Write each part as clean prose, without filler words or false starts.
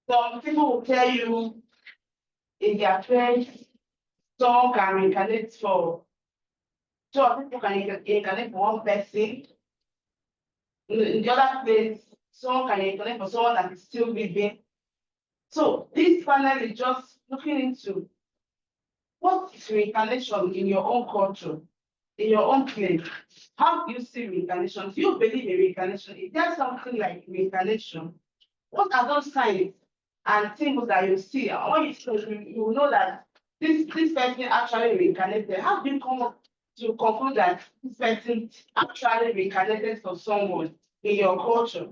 Some people will tell you in their friends, some can reincarnate for, some people can reincarnate for one person. In the other place, someone can reincarnate for someone that is still living. So this panel is just looking into what is reincarnation in your own culture, in your own place. How do you see reincarnation? Do you believe in reincarnation? Is there something like reincarnation? What are those signs and symbols that you see? And when you see those, you will know that this person actually reincarnated. How do you come up to conclude that this person actually reincarnated for someone in your culture?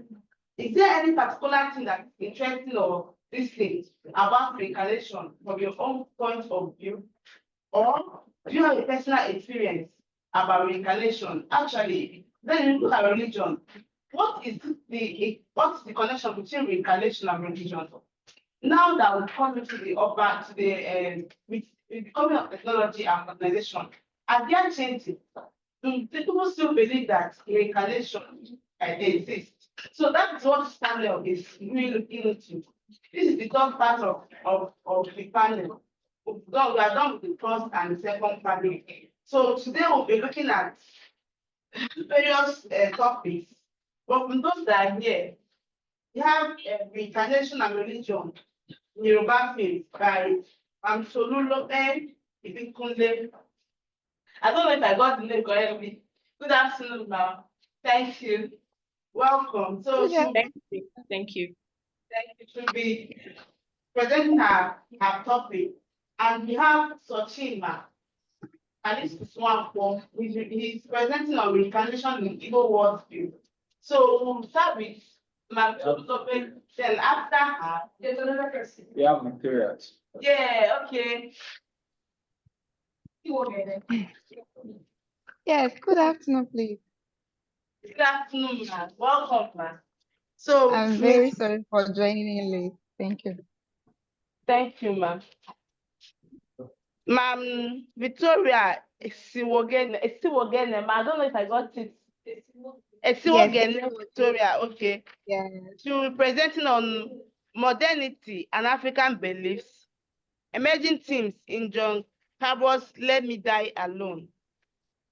Is there any particular thing that is interesting or this thing about reincarnation from your own point of view? Or do you have a personal experience about reincarnation? Actually, then you look at religion. What is the connection between reincarnation and religion? Now that we come into the upper to the with the coming of technology and modernization, are there changes? People still believe that reincarnation exists. So that's what this panel is really looking into. This is the third part of the panel. We are done with the first and the second panel. So today we'll be looking at various topics. But from those that are here, we have reincarnation and religion, Yoruba faith by Sololope Ibikunle. I don't know if I got the name correctly. Good afternoon, ma'am. Thank you. Welcome. So Thank you. Thank you. She'll be presenting her topic. And we have Sochima. And this is one form. He's presenting on reincarnation in Igbo worldview. So we'll start with Ma'am Tolulope, then after her, there's another person. We have materials. Yeah, okay. Yes, good afternoon, please. Good afternoon, ma'am. Welcome, ma'am. So I'm very sorry for joining in late. Thank you. Thank you, ma'am. Ma'am Victoria Esiwogene, I don't know if I got it. Esiwogene, Victoria, okay. Yeah. She will be presenting on modernity and African beliefs, emerging themes in John Carver's Let Me Die Alone.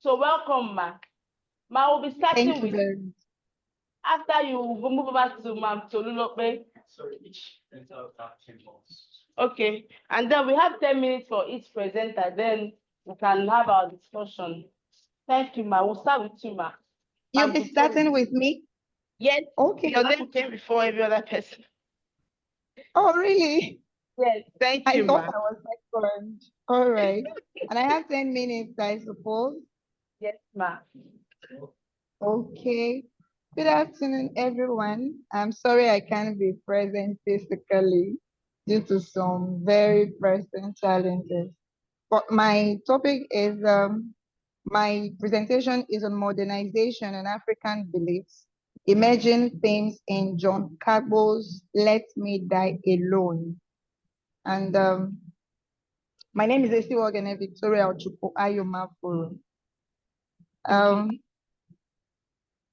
So welcome, ma. Ma will be starting Thank you with, very much. after you will move over to Ma'am Tolulope. Sorry, each presenter have 10 minutes. Okay, and then we have 10 minutes for each presenter, then we can have our discussion. Thank you, ma. We'll start with you, ma. You'll be starting with me? Yes. Okay. Your name came before every other person. Oh, really? Yes, thank you, I thought ma. I was second. All right. And I have 10 minutes, I suppose. Yes, ma. Okay. Good afternoon, everyone. I'm sorry I can't be present physically due to some very personal challenges. But my topic is, my presentation is on modernization and African beliefs, emerging themes in John Carbo's Let Me Die Alone. And my name is Esiwogene Victoria Ochupo Ayomafuru.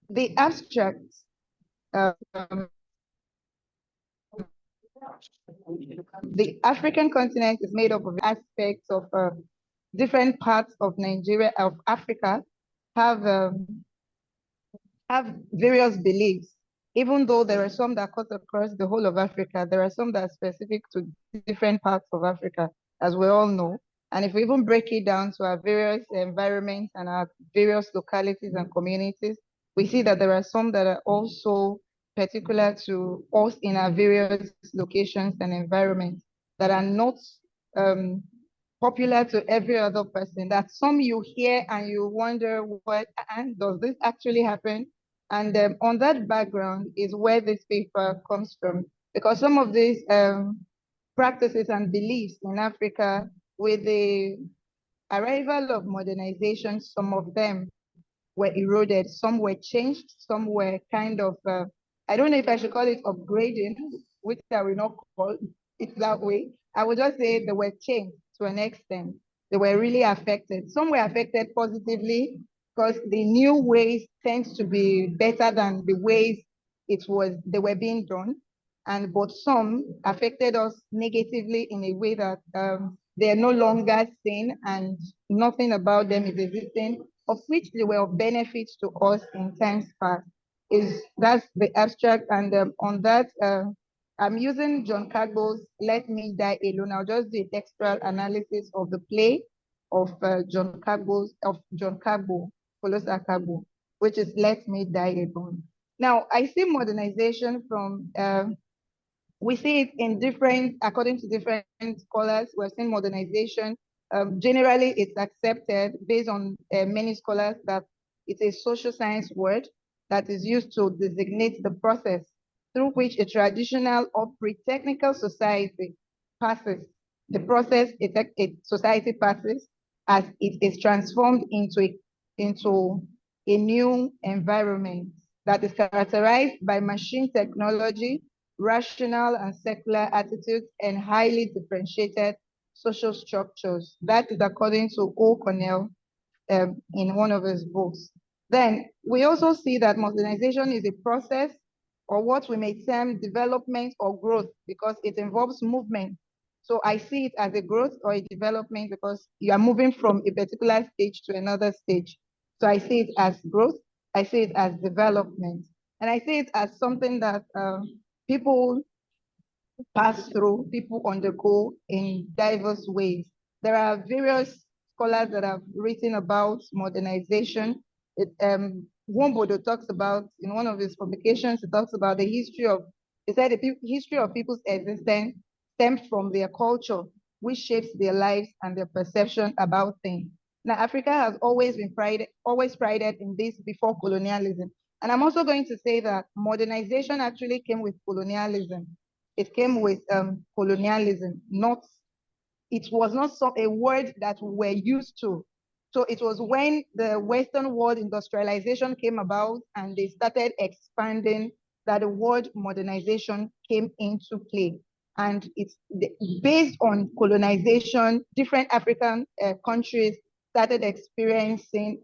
The abstract the African continent is made up of aspects of different parts of Nigeria, of Africa, have various beliefs. Even though there are some that cut across the whole of Africa, there are some that are specific to different parts of Africa, as we all know. And if we even break it down to our various environments and our various localities and communities, we see that there are some that are also particular to us in our various locations and environments that are not popular to every other person. That some you hear and you wonder, what and does this actually happen? And on that background is where this paper comes from, because some of these practices and beliefs in Africa, with the arrival of modernization, some of them were eroded, some were changed, some were kind of, I don't know if I should call it upgrading, which I will not call it that way. I would just say they were changed to an extent. They were really affected. Some were affected positively, because the new ways tends to be better than the ways they were being done. And but some affected us negatively in a way that they are no longer seen and nothing about them is existing, of which they were of benefit to us in times past. That's the abstract, and on that I'm using John Cagbell's Let Me Die Alone. I'll just do a textual analysis of the play of John Cagbell, Colossal Cagbell, which is Let Me Die Alone. Now, I see modernization from we see it in different, according to different scholars. We're seeing modernization. Generally, it's accepted based on many scholars that it's a social science word that is used to designate the process through which a traditional or pre-technical society passes. The process a society passes as it is transformed into a new environment that is characterized by machine technology, rational and secular attitudes, and highly differentiated social structures. That is according to O'Connell in one of his books. Then we also see that modernization is a process or what we may term development or growth because it involves movement. So I see it as a growth or a development because you are moving from a particular stage to another stage. So I see it as growth, I see it as development, and I see it as something that people pass through, people undergo in diverse ways. There are various scholars that have written about modernization. Wombodo talks about, in one of his publications, he talks about the history of, he said the history of people's existence stems from their culture, which shapes their lives and their perception about things. Now, Africa has always prided in this before colonialism. And I'm also going to say that modernization actually came with colonialism. It came with colonialism, not, it was not a word that we were used to. So it was when the Western world industrialization came about and they started expanding that the word modernization came into play. And it's based on colonization, different African countries started experiencing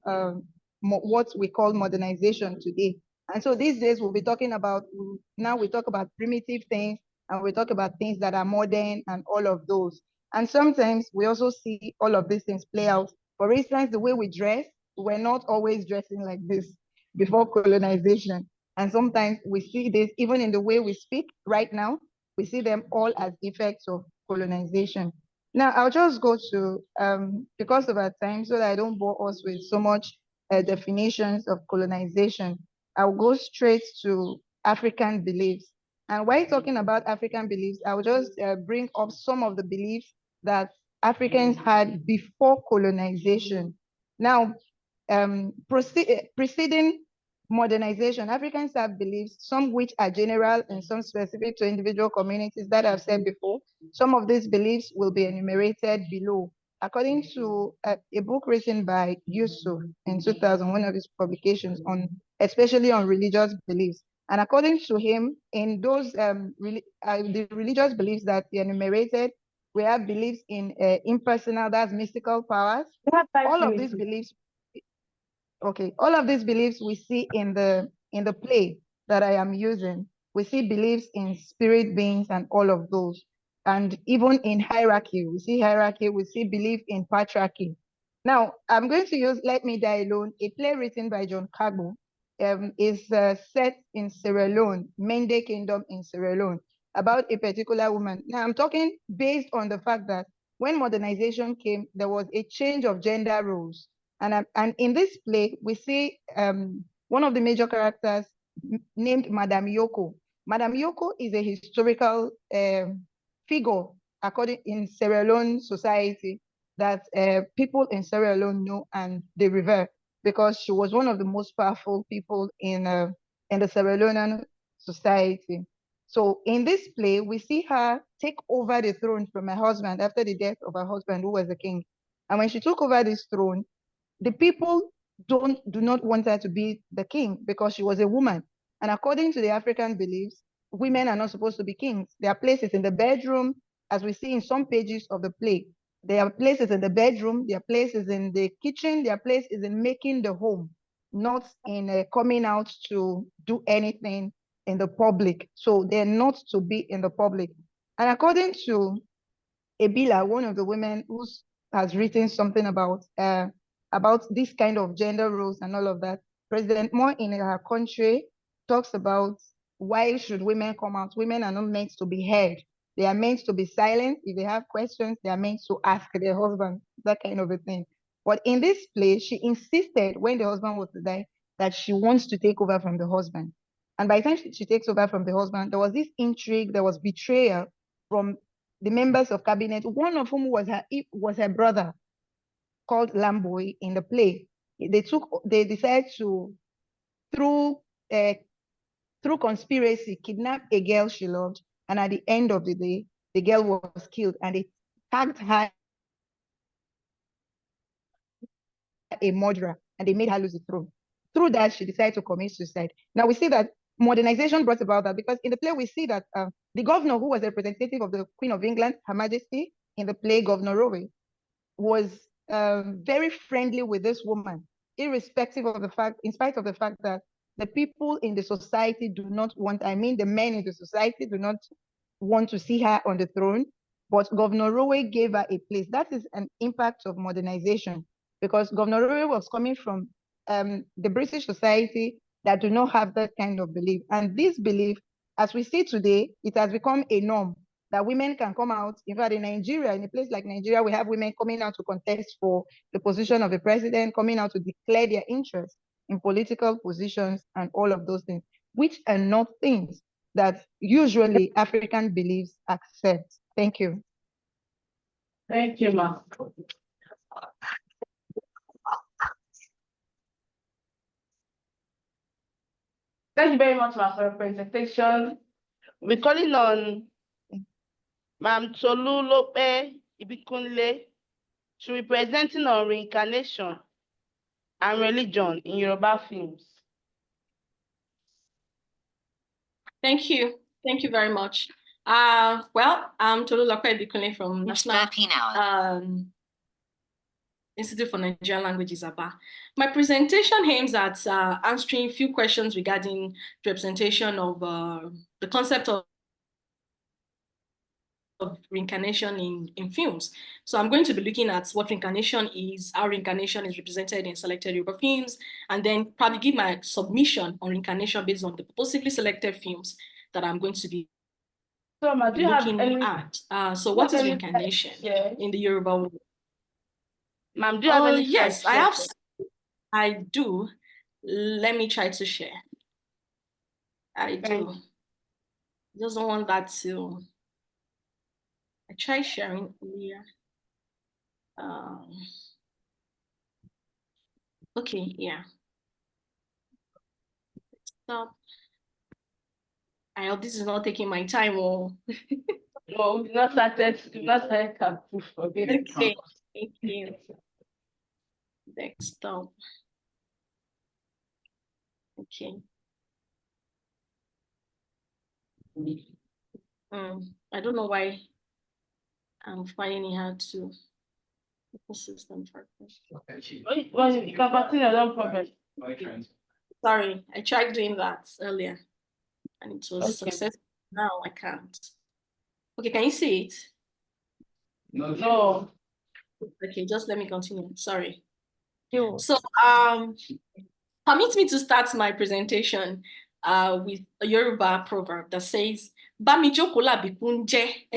what we call modernization today. And so these days we'll be talking about, now we talk about primitive things, and we talk about things that are modern and all of those. And sometimes we also see all of these things play out. For instance, the way we dress, we're not always dressing like this before colonization. And sometimes we see this even in the way we speak right now, we see them all as effects of colonization. Now, I'll just go to, because of our time, so that I don't bore us with so much definitions of colonization, I'll go straight to African beliefs. And while talking about African beliefs, I'll just bring up some of the beliefs that Africans had before colonization. Now, preceding modernization, Africans have beliefs, some which are general and some specific to individual communities that I've said before. Some of these beliefs will be enumerated below. According to a book written by Yusuf in 2000, one of his publications on, especially on religious beliefs. And according to him, in those the religious beliefs that he enumerated, we have beliefs in impersonal, that's mystical powers. All of these beliefs, okay, all of these beliefs we see in the play that I am using. We see beliefs in spirit beings and all of those. And even in hierarchy, we see hierarchy, we see belief in patriarchy. Now, I'm going to use Let Me Die Alone, a play written by John Cagbell. Is set in Sierra Leone, Mende Kingdom in Sierra Leone, about a particular woman. Now, I'm talking based on the fact that when modernization came, there was a change of gender roles. And in this play, we see one of the major characters named Madame Yoko. Madame Yoko is a historical figure according in Sierra Leone society that people in Sierra Leone know and they revere, because she was one of the most powerful people in the Sierra Leonean society. So in this play, we see her take over the throne from her husband after the death of her husband, who was the king. And when she took over this throne, the people do not want her to be the king because she was a woman. And according to the African beliefs, women are not supposed to be kings. Their place is in the bedroom, as we see in some pages of the play. Their place is in the bedroom, their place is in the kitchen, their place is in making the home, not in coming out to do anything in the public. So they're not to be in the public. And according to Ebila, one of the women who has written something about this kind of gender roles and all of that, President Moore in her country talks about why should women come out. Women are not meant to be heard. They are meant to be silent. If they have questions, they are meant to ask their husband, that kind of a thing. But in this place, she insisted when the husband was to die that she wants to take over from the husband. And by the time she takes over from the husband, there was this intrigue, there was betrayal from the members of cabinet, one of whom was her brother, called Lamboy in the play. They decided to, through conspiracy, kidnap a girl she loved, and at the end of the day, the girl was killed, and they tagged her a murderer, and they made her lose the throne. Through that, she decided to commit suicide. Now we see that modernization brought about that, because in the play we see that the governor, who was a representative of the Queen of England, Her Majesty, in the play, Governor Rowe, was very friendly with this woman, irrespective of the fact, in spite of the fact that the people in the society do not want, I mean, the men in the society do not want to see her on the throne, but Governor Rowe gave her a place. That is an impact of modernization, because Governor Rowe was coming from the British society that do not have that kind of belief. And this belief, as we see today, it has become a norm that women can come out. In fact, in Nigeria, in a place like Nigeria, we have women coming out to contest for the position of the president, coming out to declare their interest in political positions and all of those things, which are not things that usually African beliefs accept. Thank you. Thank you, ma. Thank you very much, ma, for your presentation. We're calling on Ma'am Tolulope Ibikunle to be presenting on reincarnation and religion in Yoruba films. Thank you. Thank you very much. Well, I'm Tolulope Ibikunle from National Institute for Nigerian Languages, Aba. My presentation aims at answering a few questions regarding the representation of the concept of reincarnation in films. So I'm going to be looking at what reincarnation is, how reincarnation is represented in selected Yoruba films, and then probably give my submission on reincarnation based on the possibly selected films that I'm going to be looking at. So what is reincarnation in the Yoruba world? Ma'am, do you have any? Yes, I do. Let me try to share. I do. Just don't want that to. I tried sharing earlier. Okay, yeah. Stop. I hope this is not taking my time. Or no, we've not started. Okay, thank you. Next stop. Okay. I don't know why I'm finding it hard to the system for this. Well, you can continue, no problem. Sorry, I tried doing that earlier and it was successful. Now I can't. Okay, can you see it? No. Okay, just let me continue. Sorry. So permit me to start my presentation with a Yoruba proverb that says, "Bami joko labi kunje,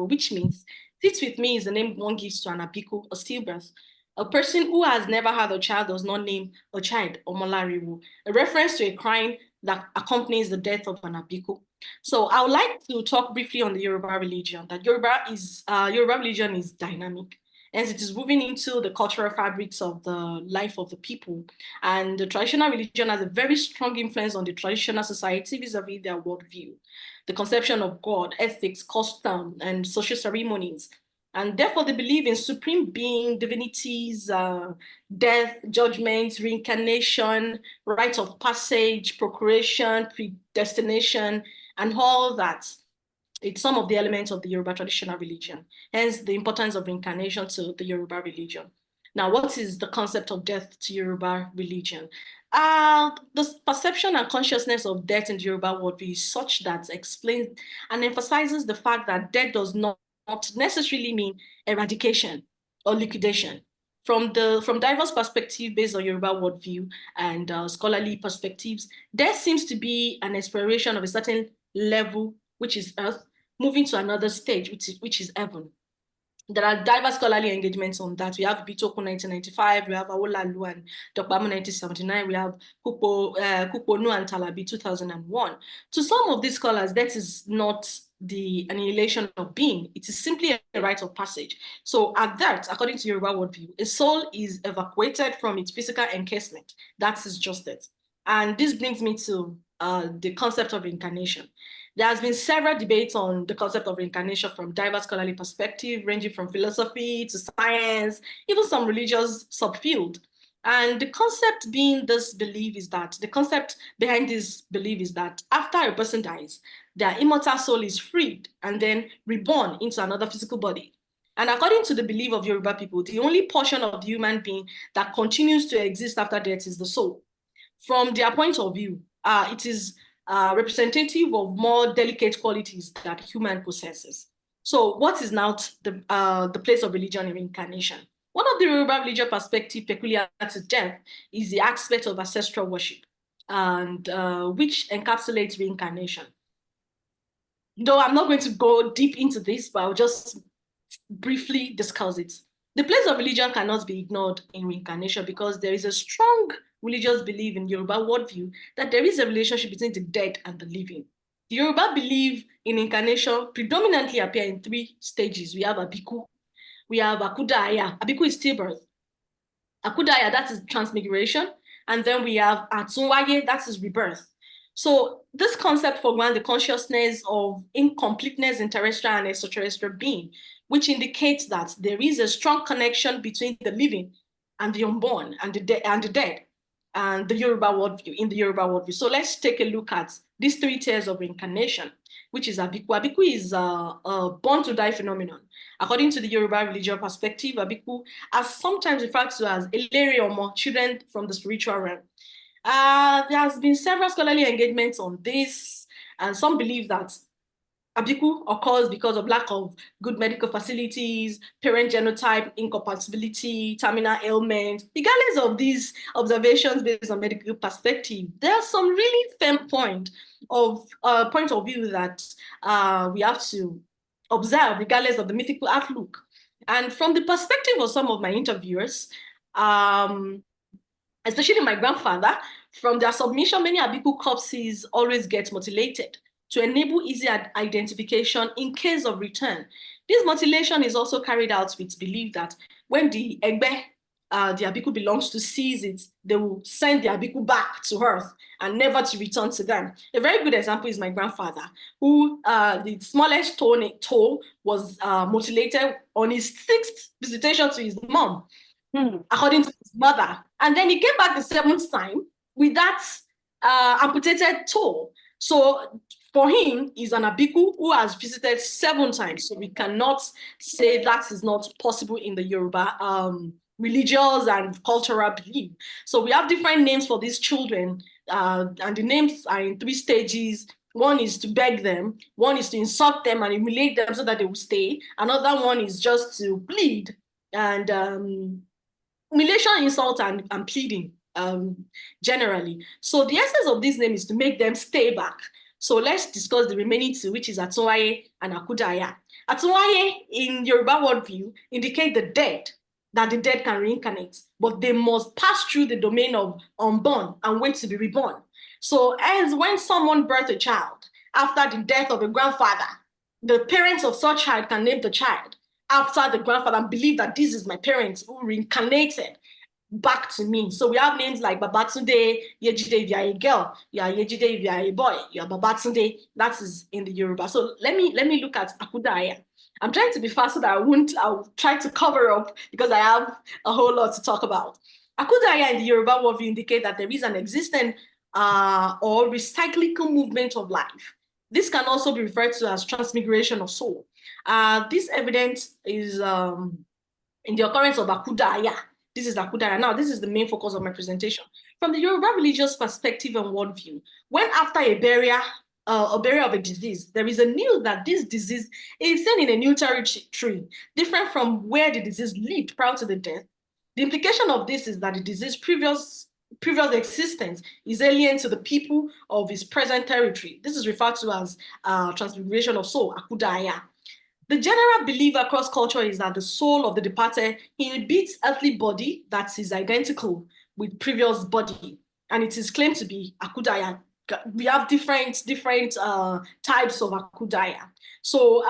which means, sit with me is the name one gives to an abiku, a stillbirth. A person who has never had a child does not name a child Omolariwo, a reference to a crime that accompanies the death of an abiku. So I would like to talk briefly on the Yoruba religion, that Yoruba religion is dynamic, as it is moving into the cultural fabrics of the life of the people. And the traditional religion has a very strong influence on the traditional society vis-a-vis their worldview, the conception of God, ethics, custom, and social ceremonies. And therefore, they believe in supreme being, divinities, death, judgment, reincarnation, rite of passage, procreation, predestination, and all that. It's some of the elements of the Yoruba traditional religion, hence the importance of reincarnation to the Yoruba religion. Now, what is the concept of death to Yoruba religion? The perception and consciousness of death in the Yoruba worldview is such that explains and emphasizes the fact that death does not necessarily mean eradication or liquidation. From diverse perspective based on Yoruba worldview and scholarly perspectives, death seems to be an exploration of a certain level, which is earth, moving to another stage, which is heaven. There are diverse scholarly engagements on that. We have Bitoku 1995, we have Awolalu and Dokbamu 1979, we have Kuponu and Talabi 2001. To some of these scholars, that is not the annihilation of being. It is simply a rite of passage. So at that, according to Yoruba worldview, a soul is evacuated from its physical encasement. That is just it. And this brings me to the concept of reincarnation. There has been several debates on the concept of reincarnation from diverse scholarly perspective, ranging from philosophy to science, even some religious subfield. And the concept behind this belief is that after a person dies, their immortal soul is freed and then reborn into another physical body. And according to the belief of Yoruba people, the only portion of the human being that continues to exist after death is the soul. From their point of view, it is representative of more delicate qualities that human possesses. So what is now the place of religion in reincarnation? One of the Yoruba religious perspective peculiar to death is the aspect of ancestral worship, and which encapsulates reincarnation. Though I'm not going to go deep into this, but I'll just briefly discuss it. The place of religion cannot be ignored in reincarnation because there is a strong religious belief in Yoruba worldview that there is a relationship between the dead and the living. The Yoruba belief in incarnation predominantly appear in three stages. We have Abiku, we have Akudaya. Abiku is stillbirth. Akudaya, that is transmigration. And then we have Atunwaye, that is rebirth. So this concept foregrounds the consciousness of incompleteness in terrestrial and extraterrestrial being, which indicates that there is a strong connection between the living and the unborn and the dead and the Yoruba worldview, in the Yoruba worldview. So let's take a look at these three tiers of reincarnation, which is Abiku. Abiku is a born to die phenomenon. According to the Yoruba religious perspective, Abiku are sometimes referred to as Elere Omo, children from the spiritual realm. There has been several scholarly engagements on this, and some believe that Abiku occurs because of lack of good medical facilities, parent genotype incompatibility, terminal ailment. Regardless of these observations based on medical perspective, there's some really firm point of view that we have to observe regardless of the mythical outlook. And from the perspective of some of my interviewers, especially my grandfather, from their submission, many Abiku corpses always get mutilated to enable easy identification in case of return. This mutilation is also carried out with belief that when the Egbe, the Abiku belongs to, sees it, they will send the Abiku back to earth and never to return to them. A very good example is my grandfather, who the smallest toe was mutilated on his 6th visitation to his mom, according to his mother. And then he came back the 7th time with that amputated toe. So for him, he's an Abiku who has visited 7 times. So we cannot say that is not possible in the Yoruba religious and cultural belief. So we have different names for these children, and the names are in 3 stages. One is to beg them, one is to insult them and humiliate them so that they will stay. Another one is just to plead, and humiliation, insult, and pleading generally. So the essence of this name is to make them stay back. So let's discuss the remaining 2, which is Atunwaye and Akudaya. Atunwaye in Yoruba worldview indicate the dead, that the dead can reincarnate, but they must pass through the domain of unborn and wait to be reborn. So as when someone births a child after the death of a grandfather, the parents of such child can name the child after the grandfather and believe that this is my parents who reincarnated back to me. So we have names like Babatunde, Yejide if you are a girl, you are Yejide if you are a boy, you are Babatunde. That is in the Yoruba. So let me look at Akudaya. I'm trying to be fast so that I'll try to cover up because I have a whole lot to talk about. Akudaya in the Yoruba worldview indicate that there is an existent or recyclical movement of life This can also be referred to as transmigration of soul. This evidence is in the occurrence of Akudaya. This is Akudaya. Now, this is the main focus of my presentation. From the Yoruba religious perspective and worldview, when after a burial of a disease, there is a news that this disease is seen in a new territory, different from where the disease lived prior to the death. The implication of this is that the disease previous existence is alien to the people of his present territory. This is referred to as transmigration of soul, Akudaya. The general belief across culture is that the soul of the departed inhabits earthly body that is identical with previous body, and it is claimed to be Akudaya. We have different types of Akudaya. So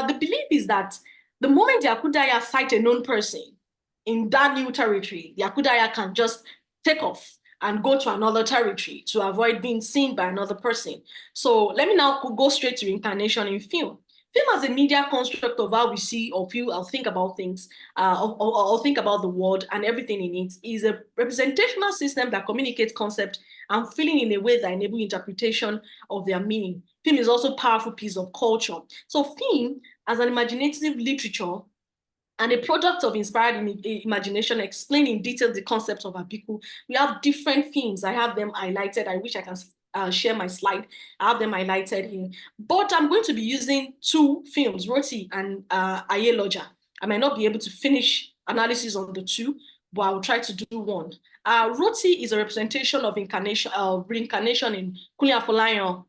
the belief is that the moment the Akudaya sight a known person in that new territory, the Akudaya can just take off and go to another territory to avoid being seen by another person. So let me now go straight to reincarnation in film. Film as a media construct of how we see or feel or think about things, or think about the world and everything in it, is a representational system that communicates concept and feeling in a way that enable interpretation of their meaning. Film is also a powerful piece of culture. So film as an imaginative literature and a product of inspired imagination explain in detail the concept of Abiku. We have different themes. I have them highlighted. I wish I can share my slide. I have them highlighted here. But I'm going to be using two films, Roti and Ayeloja. I might not be able to finish analysis on the two, but I'll try to do one. Roti is a representation of reincarnation in Kunle Afolayan.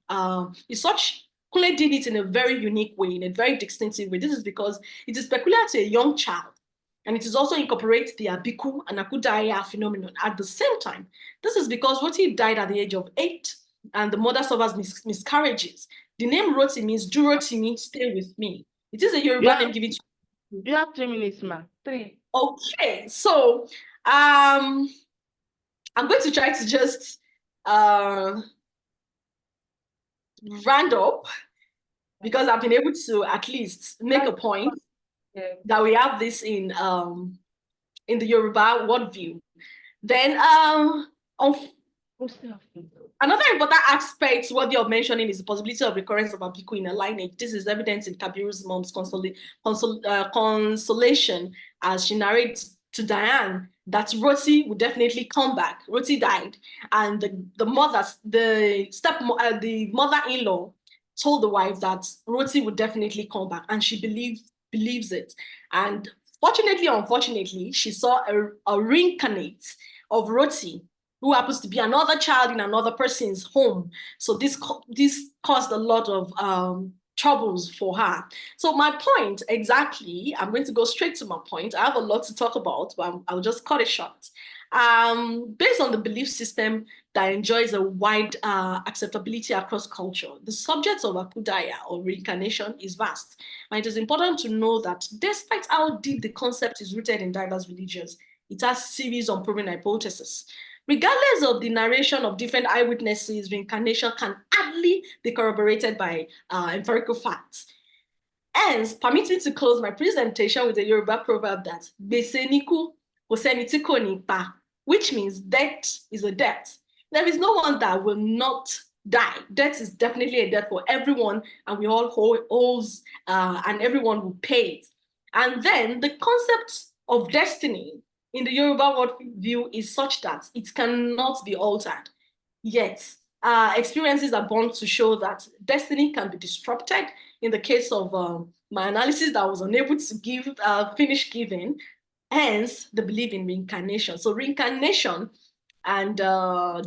It's such Kunle did it in a very unique way, in a very distinctive way. This is because it is peculiar to a young child, and it is also incorporates the Abiku and Akudaya phenomenon at the same time. This is because Roti died at the age of 8, and the mother suffers miscarriages. The name Roti means do Roti means stay with me. It is a Yoruba name given to you. Have 3 minutes, ma. 3. Okay, so I'm going to try to just round up, because I've been able to at least make a point that we have this in the Yoruba worldview. Then another important aspect worthy of mentioning is the possibility of recurrence of Abiku in a lineage. This is evident in Kabiru's mom's consolation as she narrates to Diane that Roti would definitely come back. Roti died, and the mother-in-law told the wife that Roti would definitely come back, and she believes it. And fortunately or unfortunately, she saw a reincarnate of Roti, who happens to be another child in another person's home. So this caused a lot of troubles for her. So my point exactly, I'm going to go straight to my point. I have a lot to talk about, but I'll just cut it short. Based on the belief system that enjoys a wide acceptability across culture, the subject of Akudaya or reincarnation is vast. And it is important to know that despite how deep the concept is rooted in diverse religions, it has series of unproven hypotheses. Regardless of the narration of different eyewitnesses, reincarnation can hardly be corroborated by empirical facts. Hence, permit me to close my presentation with a Yoruba proverb that "Gbese niku, kò sẹ́ni tí kò ní pa," which means death is a death. There is no one that will not die. Death is definitely a death for everyone, and we all owes, and everyone will pay it. And then the concept of destiny in the Yoruba worldview is such that it cannot be altered. Yet, experiences are born to show that destiny can be disrupted. In the case of my analysis that I was unable to finish giving, hence the belief in reincarnation. So reincarnation and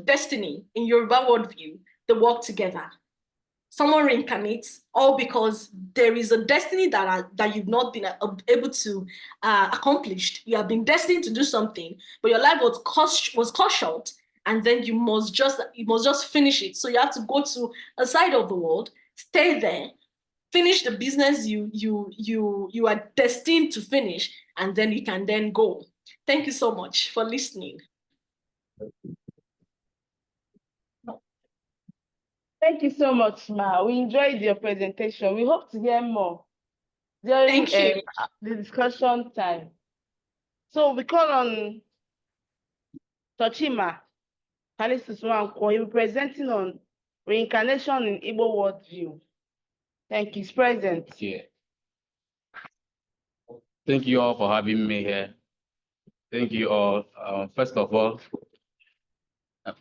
destiny in Yoruba worldview, they work together. Someone reincarnates, all because there is a destiny that you've not been able to accomplish. You have been destined to do something, but your life was cut short, and then you must just finish it. So you have to go to a side of the world, stay there, finish the business you are destined to finish, and then you can then go. Thank you so much for listening. Thank you so much, Ma. We enjoyed your presentation. We hope to hear more during Thank you. The discussion time. So we call on Tochima, Kalisus Nwankwo. He'll be presenting on Reincarnation in Igbo worldview. Thank you. It's present. Yeah. Thank you all for having me here. Thank you all. First of all,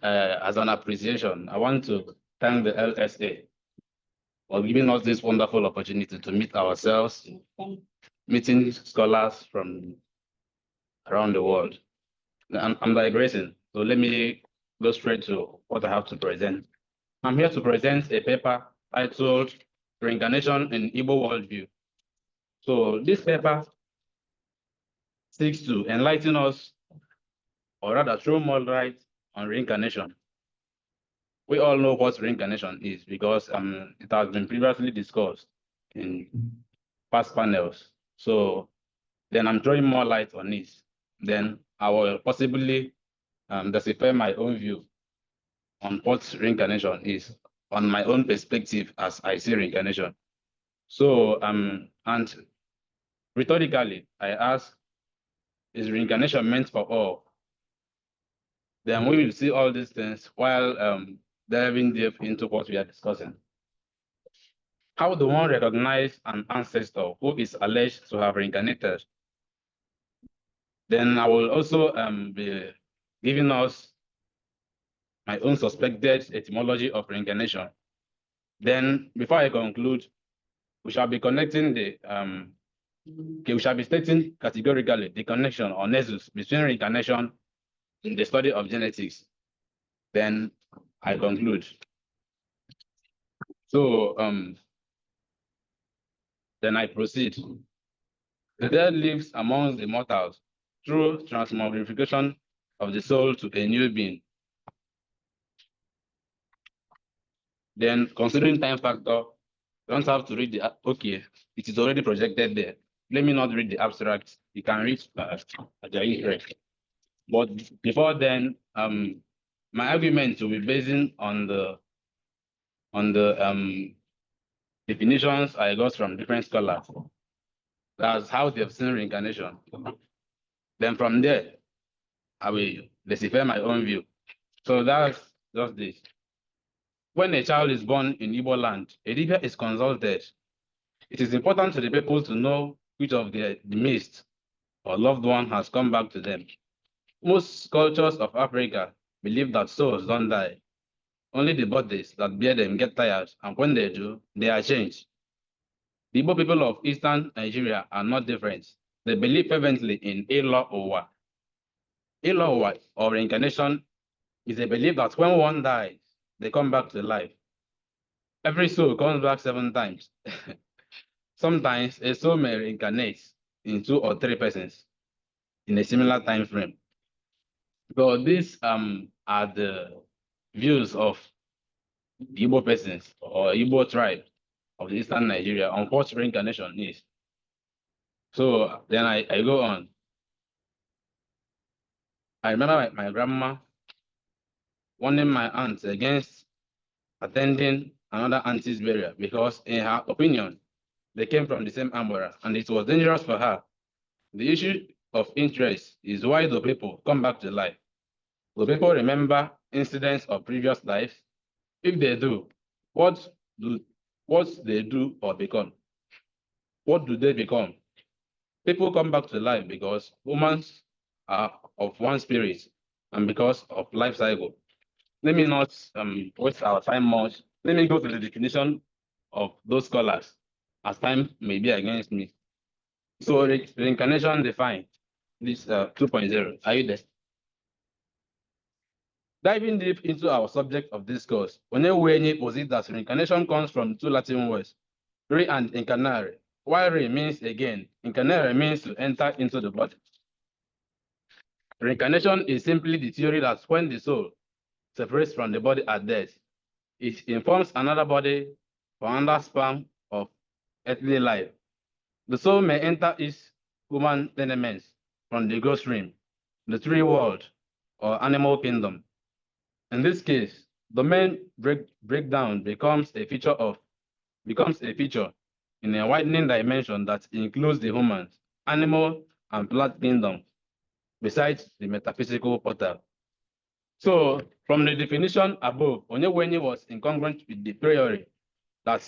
as an appreciation, I want to thank the LSA for giving us this wonderful opportunity to meet ourselves, meeting scholars from around the world. I'm digressing, so let me go straight to what I have to present. I'm here to present a paper titled Reincarnation in Igbo Worldview. So this paper seeks to enlighten us, or rather throw more light on reincarnation. We all know what reincarnation is because it has been previously discussed in past panels. So then I'm throwing more light on it. Then I will possibly decipher my own view on what reincarnation is, on my own perspective as I see reincarnation. So and rhetorically, I ask, is reincarnation meant for all? Then we will see all these things while diving deep into what we are discussing. How do one recognize an ancestor who is alleged to have reincarnated? Then I will also be giving us my own suspected etymology of reincarnation. Then, before I conclude, we shall be connecting the we shall be stating categorically the connection or nexus between reincarnation and the study of genetics. Then I conclude. So then I proceed. The dead lives among the mortals through transmogrification of the soul to a new being. Then, considering time factor, you don't have to read the, okay, it is already projected there. Let me not read the abstract. You can read at your interest. But before then, my argument will be basing on the definitions I got from different scholars. That's how they've seen reincarnation. Then from there, I will decipher my own view. So that's just this. When a child is born in Igbo land, a dibia is consulted. It is important to the people to know which of the deceased or loved one has come back to them. Most cultures of Africa believe that souls don't die. Only the bodies that bear them get tired, and when they do, they are changed. The Igbo people of Eastern Nigeria are not different. They believe fervently in Ilo Owa. Ilo Owa, or reincarnation, is a belief that when one dies, they come back to life. Every soul comes back 7 times. Sometimes a soul may reincarnate in 2 or 3 persons in a similar time frame. So these are the views of the Igbo persons or Igbo tribe of the Eastern Nigeria on what reincarnation is. So then I go on. I remember my grandma warning my aunt against attending another auntie's burial because, in her opinion, they came from the same Ambora and it was dangerous for her. The issue of interest is, why do people come back to life? Do people remember incidents of previous lives? If they do, what they do or become? What do they become? People come back to life because humans are of one spirit and because of life cycle. Let me not waste our time much. Let me go to the definition of those scholars, as time may be against me. So reincarnation defined this 2.0. Are you there? Diving deep into our subject of discourse, Onyewenye posits that reincarnation comes from 2 Latin words, re and incarnare. While re means again, incarnare means to enter into the body. Reincarnation is simply the theory that when the soul separates from the body at death, it informs another body for another span of earthly life. The soul may enter its human tenements from the ghost realm, the tree world, or animal kingdom. In this case, the main breakdown becomes a feature in a widening dimension that includes the human, animal, and plant kingdom, besides the metaphysical portal. So from the definition above, Onyewenye was incongruent with the priori that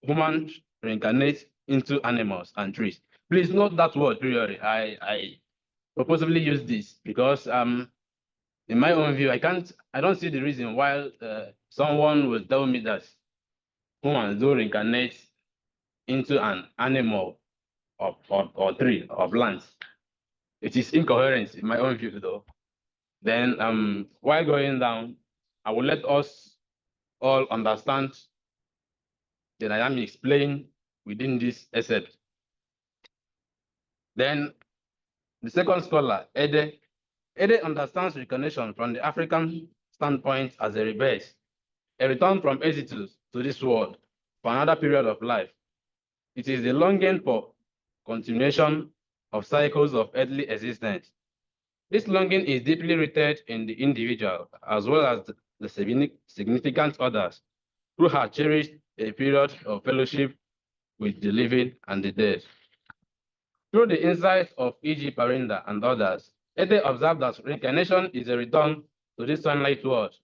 humans reincarnate into animals and trees. Please note that word priori. I purposely use this because in my own view, I don't see the reason why someone will tell me that humans do reincarnate into an animal or tree or plant. It is incoherent in my own view, though. Then, while going down, I will let us all understand the dynamics playing within this excerpt. Then, the second scholar, Ede understands reincarnation from the African standpoint as a rebirth, a return from exodus to this world for another period of life. It is the longing for continuation of cycles of earthly existence. This longing is deeply rooted in the individual as well as the significant others who have cherished a period of fellowship with the living and the dead. Through the insights of E.G. Parinda and others, Ede observed that reincarnation is a return to this sunlight world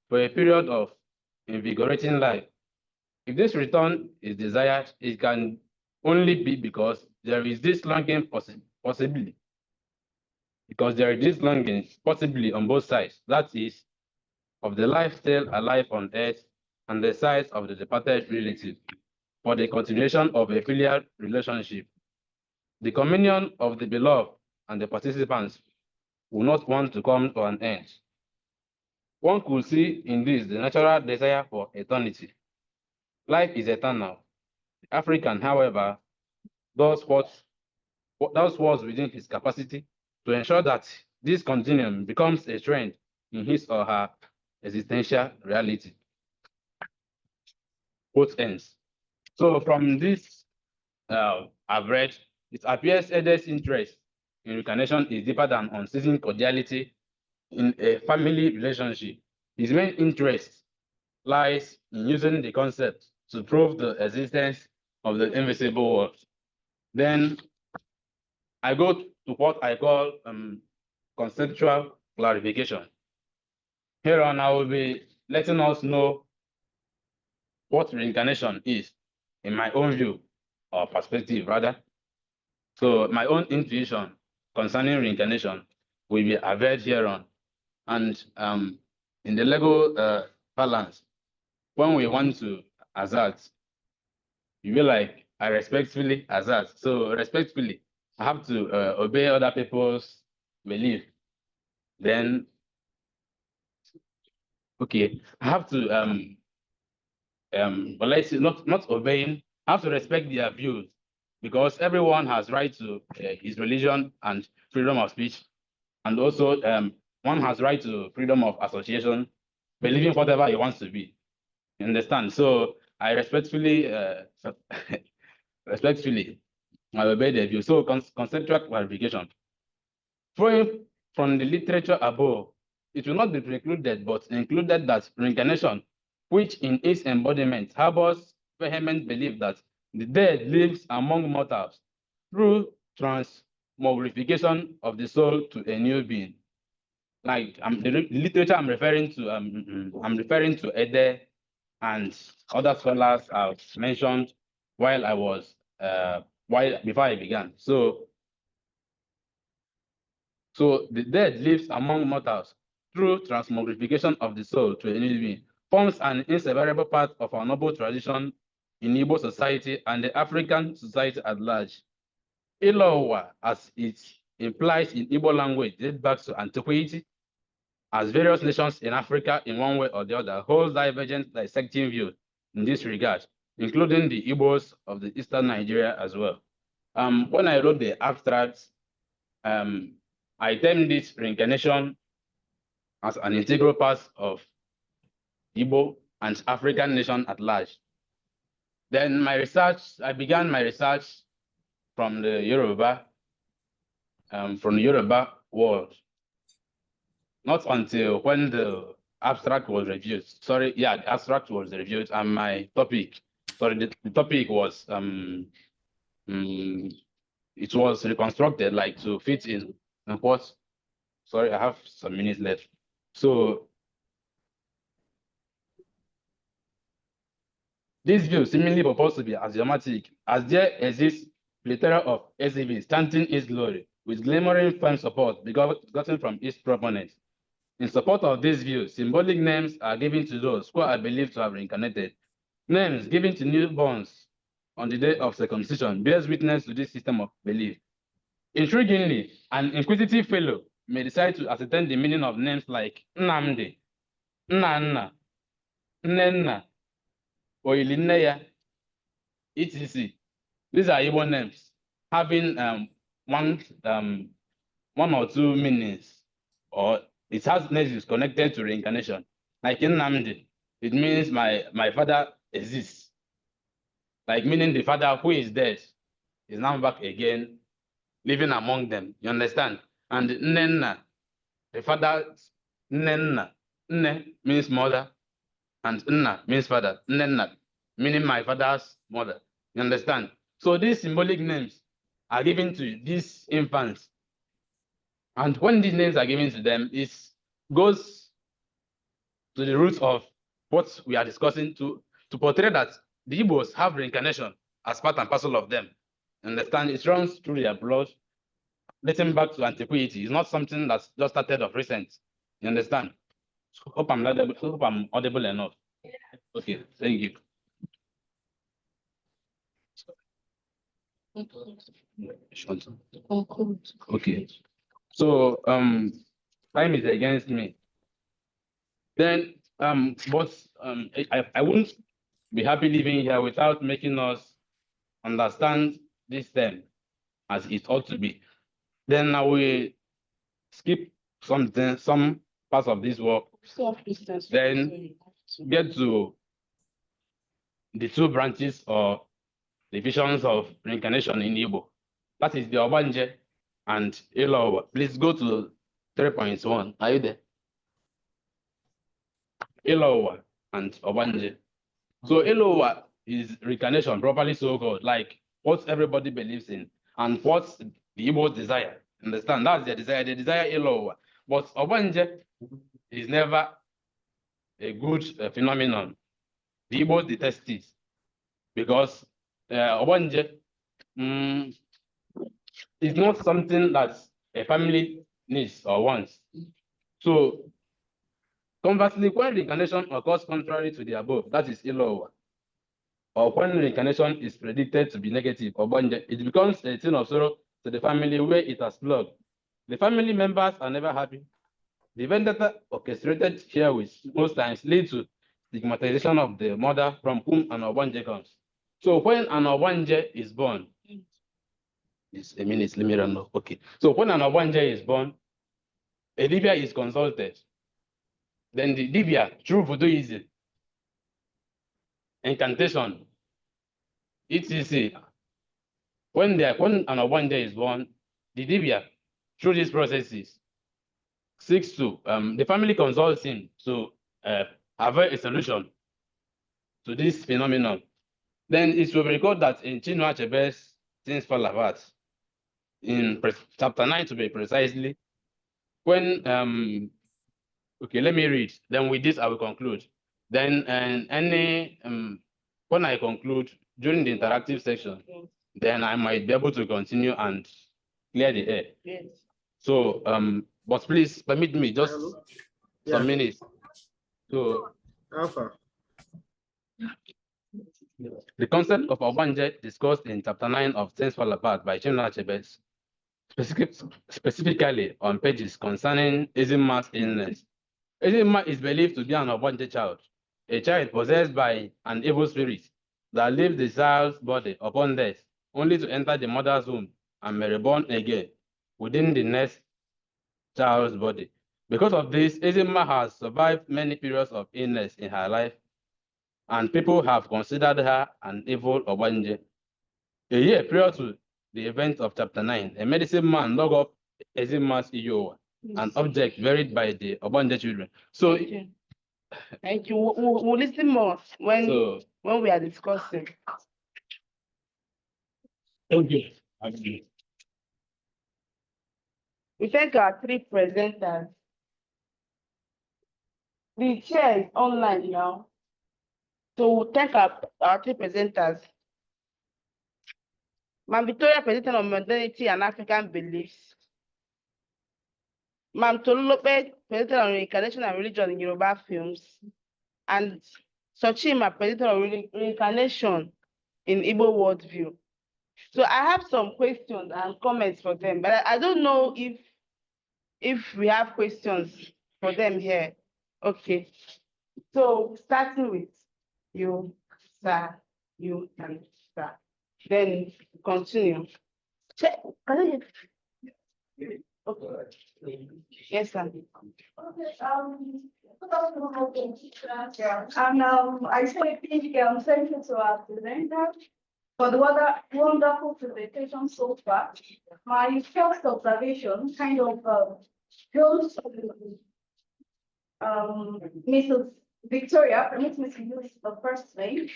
for a period of invigorating life. If this return is desired, it can only be because there is this longing possibly on both sides, that is, of the life still alive on earth and the side of the departed relative, for the continuation of a filial relationship. The communion of the beloved and the participants will not want to come to an end. One could see in this the natural desire for eternity. Life is eternal. The African, however, does what was within his capacity to ensure that this continuum becomes a trend in his or her existential reality. Both ends. So from this, I've read, it appears Ede's interest in reincarnation is deeper than unceasing cordiality in a family relationship. His main interest lies in using the concept to prove the existence of the invisible world. Then I go to what I call conceptual clarification. Here on, I will be letting us know what reincarnation is, in my own view or perspective, rather. So my own intuition concerning reincarnation will be averred here on. And in the Lego balance, when we want to assert, you will like, I respectfully assert. So respectfully, I have to obey other people's belief. Then, okay, I have to but let's say not obeying. I have to respect their views because everyone has right to his religion and freedom of speech, and also one has right to freedom of association, believing whatever he wants to be. You understand? So I respectfully I obey their view. So conceptual clarification. Flowing from the literature above, it will not be precluded but included that reincarnation, which in its embodiment harbors vehement belief that the dead lives among mortals through transmogrification of the soul to a new being. Like the literature I'm referring to Ede and other scholars I've mentioned while I was before I began. So the dead lives among mortals through transmogrification of the soul to a new being, forms an inseparable part of our noble tradition in Igbo society and the African society at large. Ilowa, as it implies in Igbo language, dates back to antiquity, as various nations in Africa, in one way or the other, hold divergent dissecting views in this regard, including the Igbos of the eastern Nigeria as well. When I wrote the abstract, I termed this reincarnation as an integral part of Igbo and African nation at large. Then I began my research from the Yoruba world. Not until when the abstract was reviewed. Sorry, yeah, the abstract was reviewed, and my topic, the topic was it was reconstructed like to fit in what. Sorry, I have some minutes left. So This view seemingly purports to be axiomatic, as there exists plethora of SCVs chanting its glory, with glimmering firm support gotten from its proponents. In support of this view, symbolic names are given to those who are believed to have reincarnated. Names given to newborns on the day of circumcision bears witness to this system of belief. Intriguingly, an inquisitive fellow may decide to ascertain the meaning of names like Nnamdi, Nnanna, Nnenna, Oilineya, etc. These are Igbo names having one or two meanings, or it has names connected to reincarnation. Like in Nnamdi, it means my father exists. Like meaning the father who is dead is now back again, living among them. You understand? And Nnenna, the father, Nnenna, Nne means mother, and Nna means father. Nnenna meaning my father's mother. You understand? So these symbolic names are given to these infants. And when these names are given to them, it goes to the roots of what we are discussing to portray that the Igbos have reincarnation as part and parcel of them. Understand? It runs through their blood, dating back to antiquity. It's not something that's just started of recent. You understand? Hope I'm audible enough. Okay, thank you. Okay. So time is against me. Then but I won't be happy living here without making us understand this term as it ought to be. Then I will skip some parts of this work, then get to the two branches or divisions of reincarnation in Igbo. That is the Obanje and Ilowa. Please go to 3.1. Are you there? Ilowa and Obanje. So Ilowa is reincarnation, properly so called, like what everybody believes in and what the Igbos desire. Understand? That's their desire. They desire Ilowa. But Obanje is never a good phenomenon. The Igbos detest it because Obanje is not something that a family needs or wants. So, conversely, when reincarnation occurs contrary to the above, that is Ilowa, or when reincarnation is predicted to be negative or Obanje, it becomes a thing of sorrow to the family where it has plugged. The family members are never happy. The vendetta orchestrated here with most times lead to stigmatization of the mother from whom an Obanje comes. So when an Obanje is born, it's a minute, let me run off. Okay. So when an Obanje is born, a Dibia is consulted. Then the Dibia, through Voodooism, incantation, etc. When an Obanje is born, the Dibia, through these processes, seeks to, the family consults him to avoid a solution to this phenomenon. Then it will be recalled that in Chinua Achebe's Things Fall Apart, in chapter 9 to be precisely, when, okay, let me read. Then with this, I will conclude. Then when I conclude, during the interactive section, then I might be able to continue and clear the air. Yes. So, but please permit me just some minutes. So, Alpha. the concept of Obanje discussed in chapter 9 of Things Fall Apart by Chinua Achebe, specifically on pages concerning Ezima's illness. Ezima is believed to be an Obanje child, a child possessed by an evil spirit that leaves the child's body upon death, only to enter the mother's womb and be reborn again within the next child's body. Because of this, Ezima has survived many periods of illness in her life, and people have considered her an evil Obanje. A year prior to the event of chapter 9, a medicine man dug up Ezima's Iyowa, an object buried by the Obanje children. So, Thank you. We'll listen more when we are discussing. thank you. We thank our three presenters. The chair is online now. So we'll thank our three presenters. Ma'am Victoria presented on modernity and African beliefs. Ma'am Tolulope presented on reincarnation and religion in Yoruba films. And Sochima presented on reincarnation in Igbo worldview. So I have some questions and comments for them, but I don't know if we have questions for them here. Okay. So starting with you, sir, you and sir. Then continue. Check. Okay. Yes, sir. Okay, good afternoon, yeah. And I say thank you to our presenter for the wonderful presentation so far. My first observation kind of goes to Mrs. Victoria, permit me to use the first name.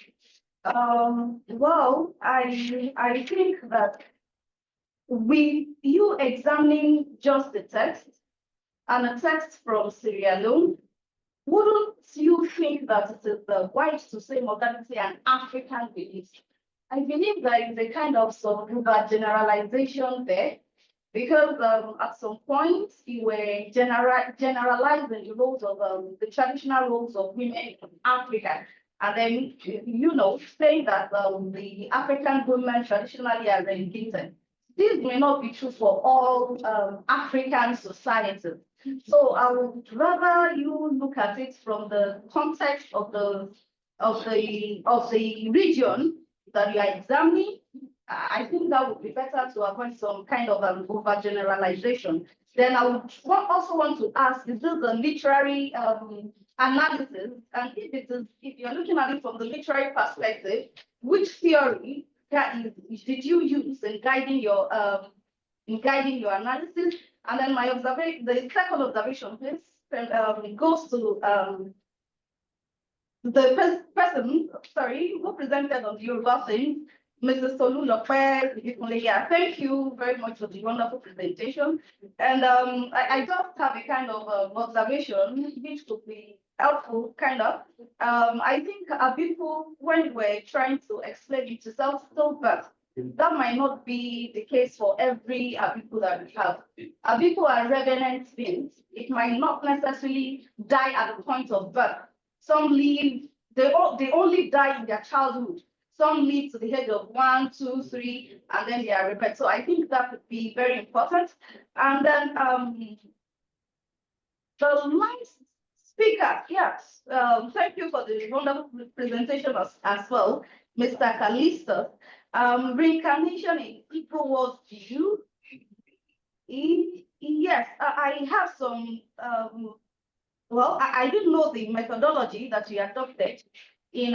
Well, I think that you examining just the text and a text from Sierra Leone, wouldn't you think that it is right to say modernity and African beliefs? I believe there is a kind of generalization there, because at some point you were generalizing the roles of the traditional roles of women in Africa. And then, saying that the African women traditionally are relegated. This may not be true for all African societies. So I would rather you look at it from the context of the region that you are examining. I think that would be better to avoid some kind of overgeneralization. Then I would also want to ask, is this a literary analysis? And if you're looking at it from the literary perspective, which theory did you use in guiding your analysis? And then the second observation, please, goes to the person, who presented on the Yoruba thing, Mrs. Tolulope. Thank you very much for the wonderful presentation. And I just have a kind of observation, which could be helpful, kind of. I think Abiku, when we're trying to explain it to self-stillbirth, that might not be the case for every Abiku that we have. Abiku are revenant beings. It might not necessarily die at the point of birth. Some live, they only die in their childhood. Some live to the age of 1, 2, 3, and then they are rebirth. So I think that would be very important. And then the last speaker, yes, thank you for the wonderful presentation as well, Mr. Callisto. Reincarnation in Igbo worldview. Yes, I have some. Well, I didn't know the methodology that you adopted in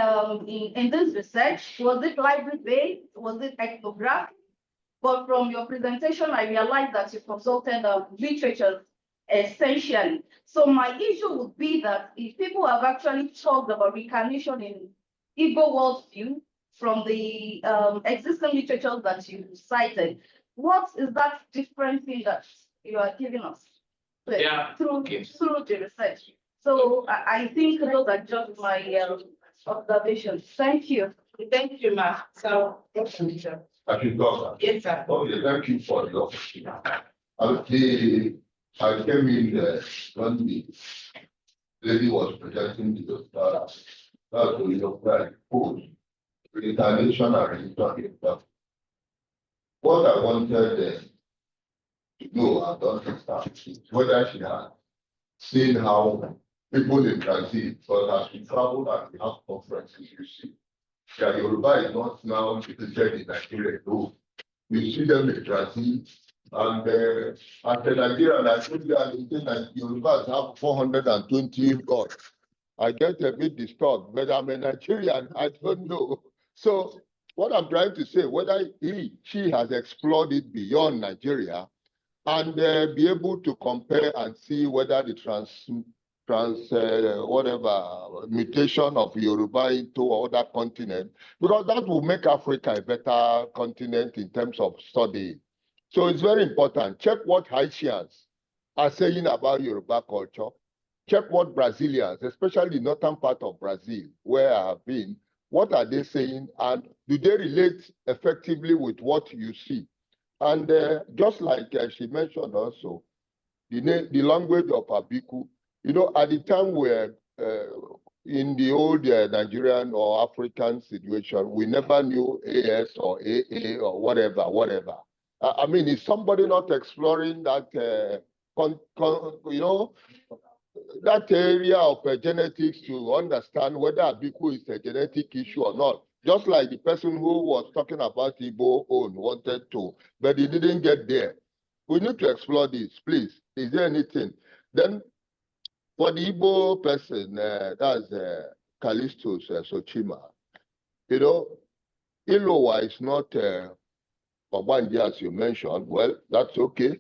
this research. Was it library-based? Was it ethnographic? But from your presentation, I realized that you consulted literature essentially. So my issue would be that if people have actually talked about reincarnation in Igbo worldview from the existing literature that you cited, what is that different thing that you are giving us? Through the research. So I think those are just my observations. Thank you. Thank you, ma'am. So, yes, sir. Yes, sir. Okay, thank you for the opportunity. I came in when the lady was presenting the that's very cool. Reincarnation and religion. What I wanted to know and understand is whether she had seen how people in Brazil, but as we travel and we have conferences, you see, that Yoruba is not now represented in Nigeria. No, we see them in Brazil, and as a Nigerian, I think that Yoruba have 420 gods. I get a bit disturbed, but I'm a Nigerian, I don't know. So what I'm trying to say, whether she has explored it beyond Nigeria, and be able to compare and see whether the mutation of Yoruba into other continent, because that will make Africa a better continent in terms of study. So it's very important. Check what Haitians are saying about Yoruba culture. check what Brazilians, especially the northern part of Brazil, where I have been, what are they saying, and do they relate effectively with what you see? And just like she mentioned also, the language of Abiku, you know, at the time where in the old Nigerian or African situation, we never knew AS or AA or whatever. I mean, is somebody not exploring that, you know, that area of genetics to understand whether Abiku is a genetic issue or not? Just like the person who was talking about Igbo own wanted to, but he didn't get there. We need to explore this, please. Is there anything? Then for the Igbo person, that's Callistus Sochima, you know, Ilowa is not Obanje as you mentioned. Well, that's okay.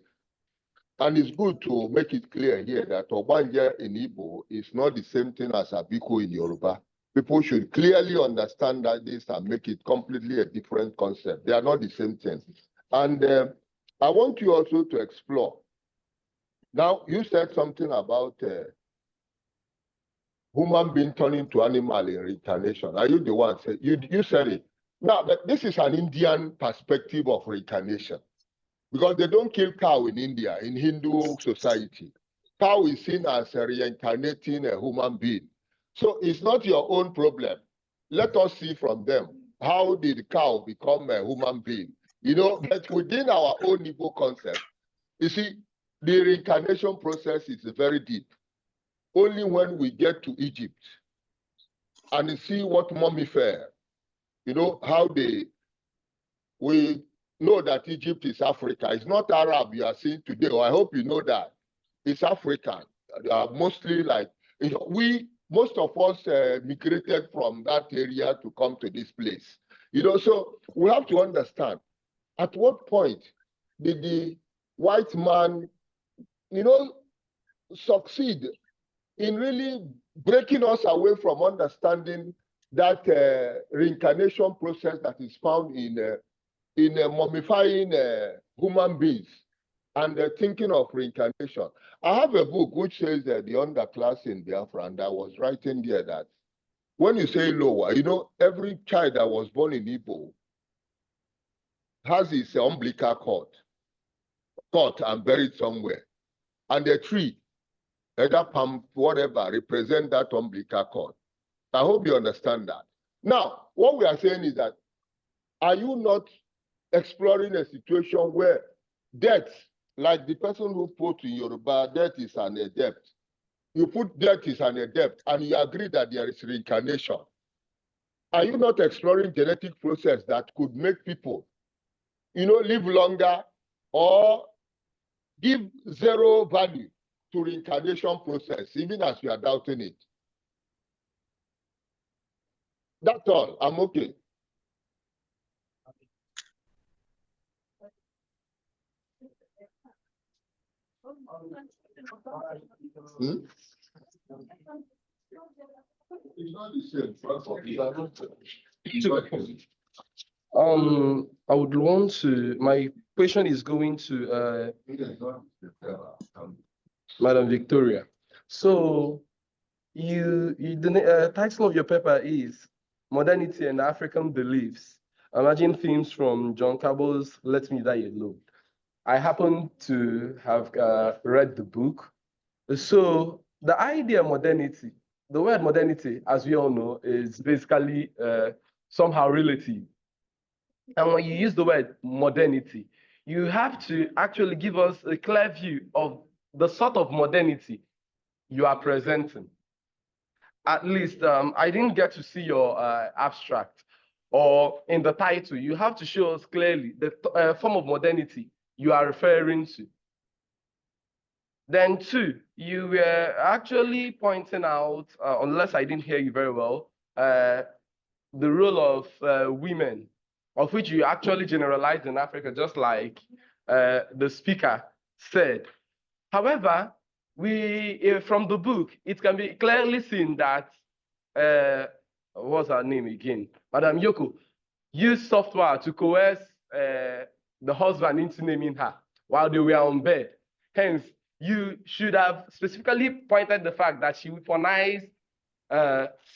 And it's good to make it clear here that Obanje in Igbo is not the same thing as Abiku in Yoruba. People should clearly understand that this and make it completely a different concept. They are not the same thing. And I want you also to explore. Now, you said something about human being turning to animal in reincarnation. Are you the one? You said it. Now, but this is an Indian perspective of reincarnation. Because they don't kill cow in India, in Hindu society. Cow is seen as reincarnating a human being. So it's not your own problem. Let us see from them, how did cow become a human being? You know, but within our own Igbo concept, you see, the reincarnation process is very deep. Only when we get to Egypt and see what mummified, you know, how we know that Egypt is Africa. It's not Arab you are seeing today, or I hope you know that. It's African. Mostly like, you know, most of us migrated from that area to come to this place. You know, so we have to understand, at what point did the white man, you know, succeed in really breaking us away from understanding that reincarnation process that is found in mummifying human beings and thinking of reincarnation. I have a book which says that the underclass in Biafra, and I was writing there that when you say lower, you know, every child that was born in Igbo has his umbilical cord caught and buried somewhere. And the tree, either palm, whatever, represent that umbilical cord. I hope you understand that. Now, what we are saying is that, are you not exploring a situation where death, like the person who put in Yoruba, death is an adept. You put death is an adept, and you agree that there is reincarnation. Are you not exploring genetic process that could make people, you know, live longer or give zero value to reincarnation process, even as you are doubting it? That's all. I'm okay. Hmm? It's not the same. I would want to, my question is going to Madam Victoria. So the title of your paper is Modernity and African Beliefs, Emerging Themes from John Cabot's Let Me Die Alone. I happen to have read the book. So the idea of modernity, the word modernity, as we all know, is basically somehow relative. And when you use the word modernity, you have to actually give us a clear view of the sort of modernity you are presenting. At least I didn't get to see your abstract, or in the title, you have to show us clearly the form of modernity you are referring to. Then two, you were actually pointing out, unless I didn't hear you very well, the role of women, of which you actually generalized in Africa, just like the speaker said. However, from the book, it can be clearly seen that, what's her name again? Madam Yoko used software to coerce the husband into naming her while they were on bed. Hence, you should have specifically pointed the fact that she weaponized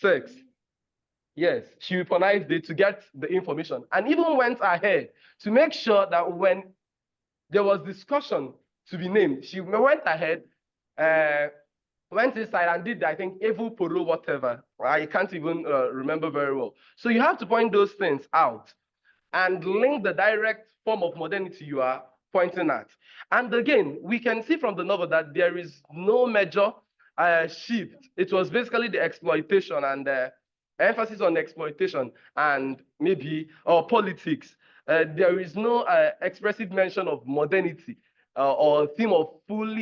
sex. Yes, she weaponized it to get the information and even went ahead to make sure that when there was discussion to be named, she went ahead, went inside and did, I think, evil polo, whatever. I can't even remember very well. So you have to point those things out and link the direct form of modernity you are pointing at. And again, we can see from the novel that there is no major shift. It was basically the exploitation and emphasis on exploitation and maybe politics. There is no expressive mention of modernity or theme of full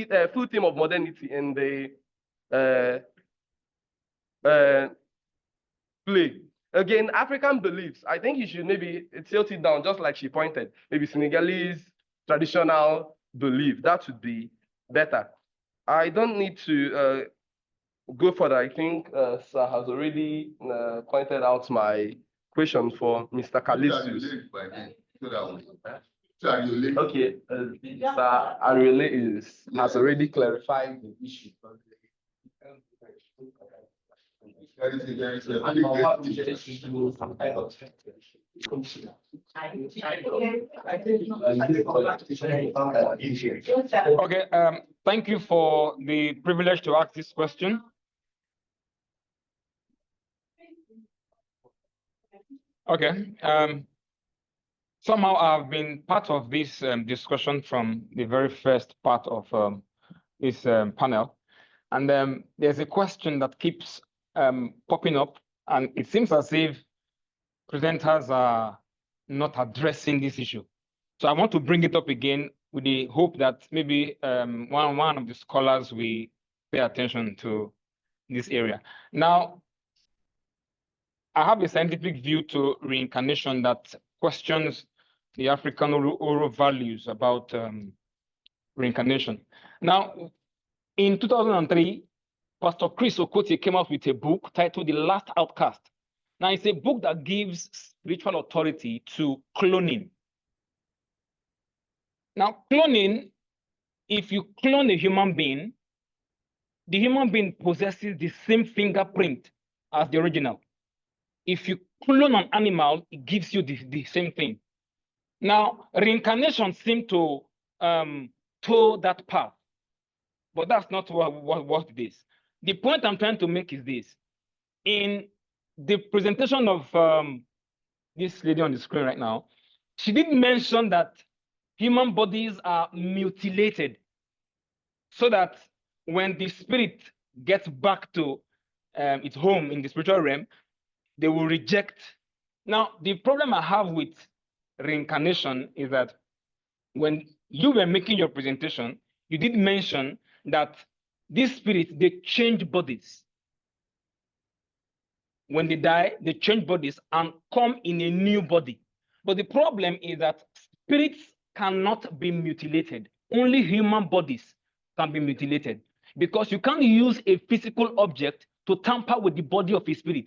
theme of modernity in the play. Again, African beliefs, I think you should maybe tilt it down, just like she pointed, maybe Senegalese traditional belief. That would be better. I don't need to go further. I think Sir has already pointed out my question for Mr. Calisius. Okay, Sir Ariele has already clarified the issue. Okay, thank you for the privilege to ask this question. Okay, somehow I've been part of this discussion from the very first part of this panel. And there's a question that keeps popping up, and it seems as if presenters are not addressing this issue. So I want to bring it up again with the hope that maybe one of the scholars will pay attention to this area. Now, I have a scientific view to reincarnation that questions the African oral values about reincarnation. Now, in 2003, Pastor Chris Okotie came out with a book titled The Last Outcast. Now, it's a book that gives spiritual authority to cloning. Now, cloning, if you clone a human being, the human being possesses the same fingerprint as the original. If you clone an animal, it gives you the same thing. Now, reincarnation seems to toe that path, but that's not what it is. The point I'm trying to make is this. In the presentation of this lady on the screen right now, she did mention that human bodies are mutilated so that when the spirit gets back to its home in the spiritual realm, they will reject. Now, the problem I have with reincarnation is that when you were making your presentation, you did mention that these spirits, they change bodies. When they die, they change bodies and come in a new body. But the problem is that spirits cannot be mutilated. Only human bodies can be mutilated because you can't use a physical object to tamper with the body of a spirit.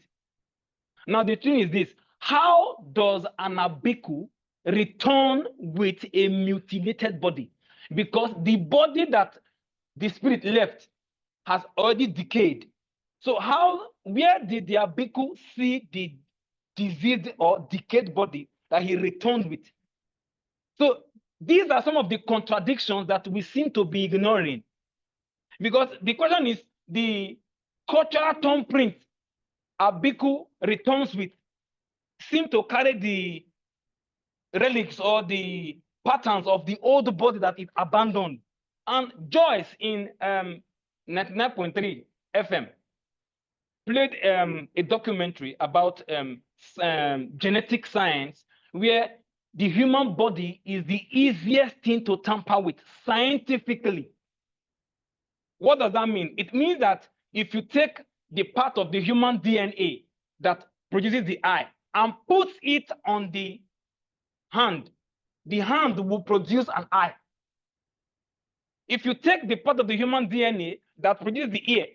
Now, the thing is this: how does an abiku return with a mutilated body? Because the body that the spirit left has already decayed. So where did the abiku see the diseased or decayed body that he returned with? So these are some of the contradictions that we seem to be ignoring. Because the question is, the cultural thumbprint abiku returns with seem to carry the relics or the patterns of the old body that is abandoned. And Joyce in 99.3 FM played a documentary about genetic science, where the human body is the easiest thing to tamper with scientifically. What does that mean? It means that if you take the part of the human DNA that produces the eye and puts it on the hand will produce an eye. If you take the part of the human DNA that produces the ear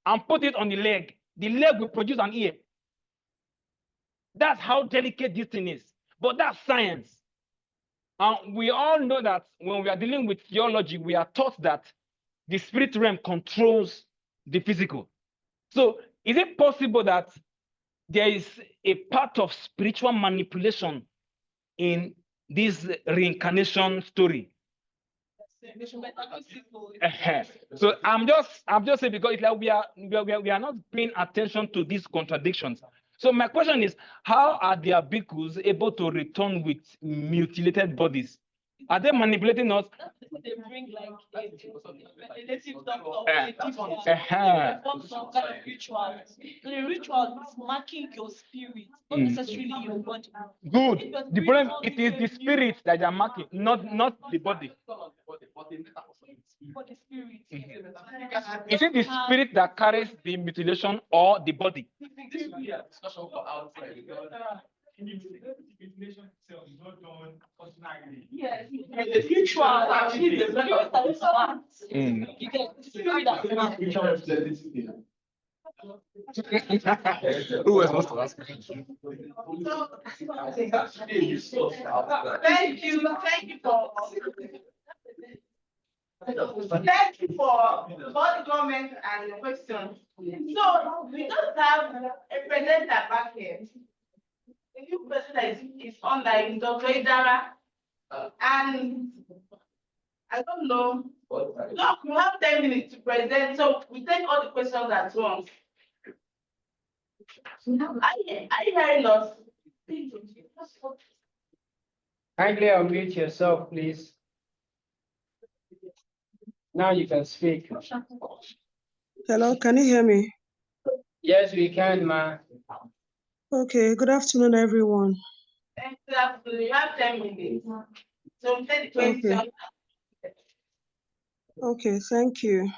and put it on the leg will produce an ear. That's how delicate this thing is. But that's science. And we all know that when we are dealing with theology, we are taught that the spirit realm controls the physical. So is it possible that there is a part of spiritual manipulation in this reincarnation story? So I'm just saying, because it's like we are not paying attention to these contradictions. So my question is, how are the Abikus able to return with mutilated bodies? Are they manipulating us? They bring like a native doctor some kind of ritual. The ritual is marking your spirit, not necessarily your body. Good. The problem, it is the spirit that they are marking, not the body. For the spirit. Is it the spirit that carries the mutilation or the body? Yes, the ritual actually the spirit that is marked. You get the spirit that is marked. Who was supposed to ask? Thank you for thank you for all the comments and the questions. So we just have a presenter back here. The new presenter is online, Dr. Idara, and I don't know. Look, we have 10 minutes to present, so we take all the questions at once. Are you hearing us? Kindly unmute yourself, please. Now you can speak. Hello, can you hear me? Yes, we can, ma. Okay, good afternoon, everyone. Exactly, you have 10 minutes. So we take the questions. Okay, thank you.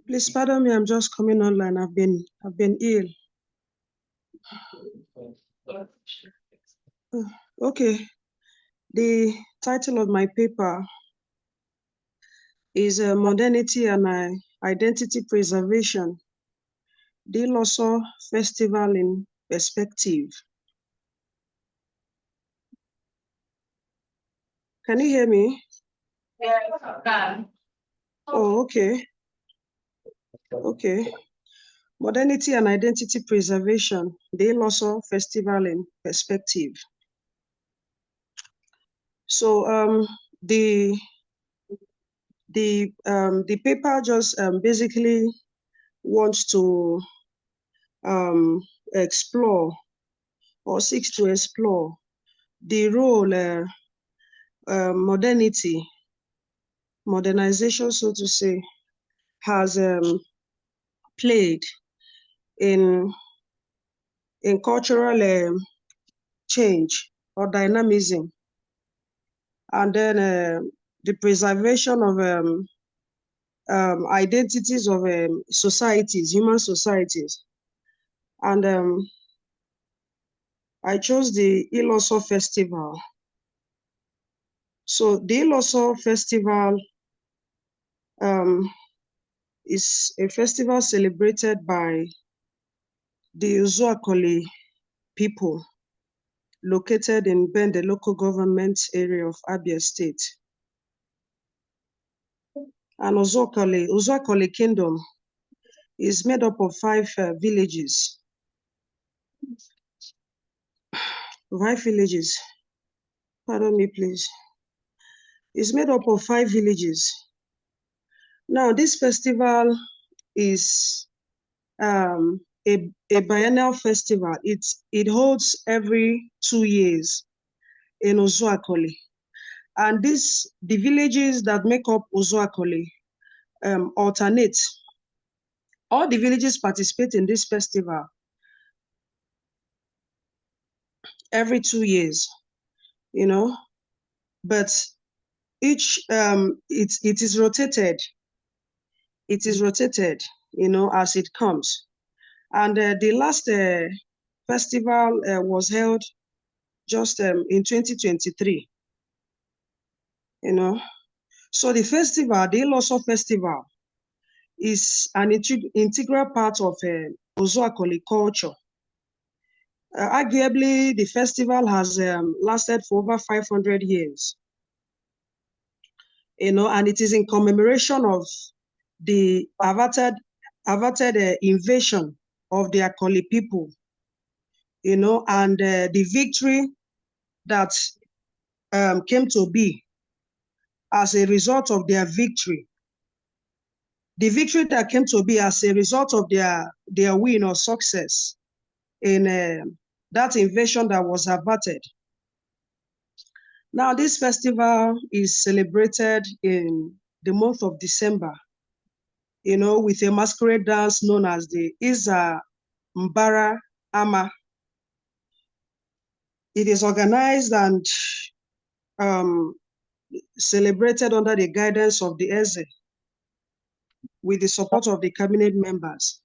Please pardon me, I'm just coming online. I've been ill. Okay, the title of my paper is Modernity and Identity Preservation, the Loso Festival in Perspective. Can you hear me? Yes, I can. Oh, okay. Okay. Modernity and Identity Preservation, the Loso Festival in Perspective. So the paper just basically wants to explore or seeks to explore the role modernization, so to say, has played in cultural change or dynamism, and then the preservation of identities of societies, human societies. And I chose the Iloso Festival. So the Iloso Festival is a festival celebrated by the Uzuakoli people located in Bende local government area of Abia State. And Uzuakoli Kingdom is made up of 5 villages. 5 villages. Pardon me, please. It's made up of 5 villages. Now, this festival is a biennial festival. It holds every 2 years in Uzuakoli. And the villages that make up Uzuakoli alternate. All the villages participate in this festival every 2 years, you know, but each it is rotated. It is rotated, you know, as it comes. And the last festival was held just in 2023, you know. So the festival, the Iloso Festival, is an integral part of Uzuakoli culture. Arguably, the festival has lasted for over 500 years. and it is in commemoration of the averted invasion of the Akoli people, and the victory that came to be as a result of their victory. The victory that came to be as a result of their win or success in that invasion that was averted. Now, this festival is celebrated in the month of December, with a masquerade dance known as the Iza Mbara Ama. It is organized and celebrated under the guidance of the Eze with the support of the cabinet members.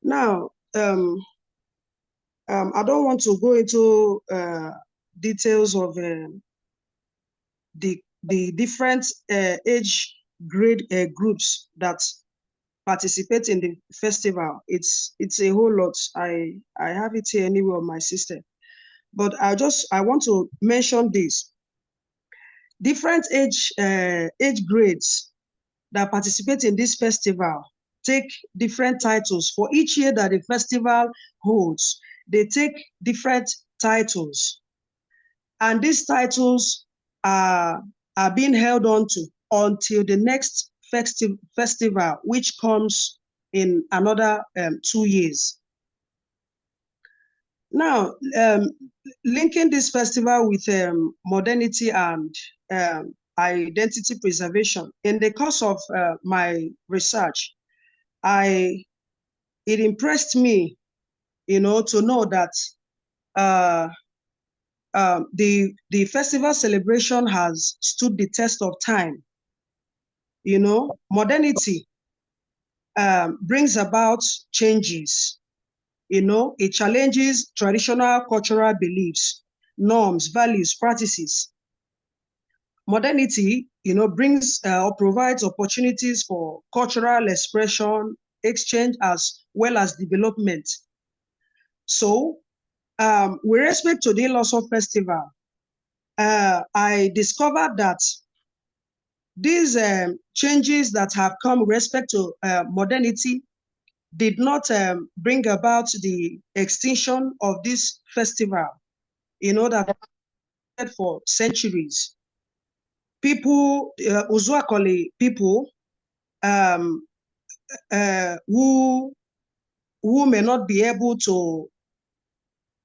Now, I don't want to go into details of the different age grade groups that participate in the festival. It's a whole lot. I have it here anyway on my system, but I want to mention this. Different age grades that participate in this festival take different titles. For each year that the festival holds, they take different titles. And these titles are being held on to until the next festival, which comes in another 2 years. Now, linking this festival with modernity and identity preservation, in the course of my research, it impressed me, to know that the festival celebration has stood the test of time. Modernity brings about changes. It challenges traditional cultural beliefs, norms, values, practices. Modernity, brings or provides opportunities for cultural expression, exchange, as well as development. So, with respect to the Iloso Festival, I discovered that these changes that have come with respect to modernity did not bring about the extinction of this festival, that for centuries. People, Uzuakoli people, who may not be able to,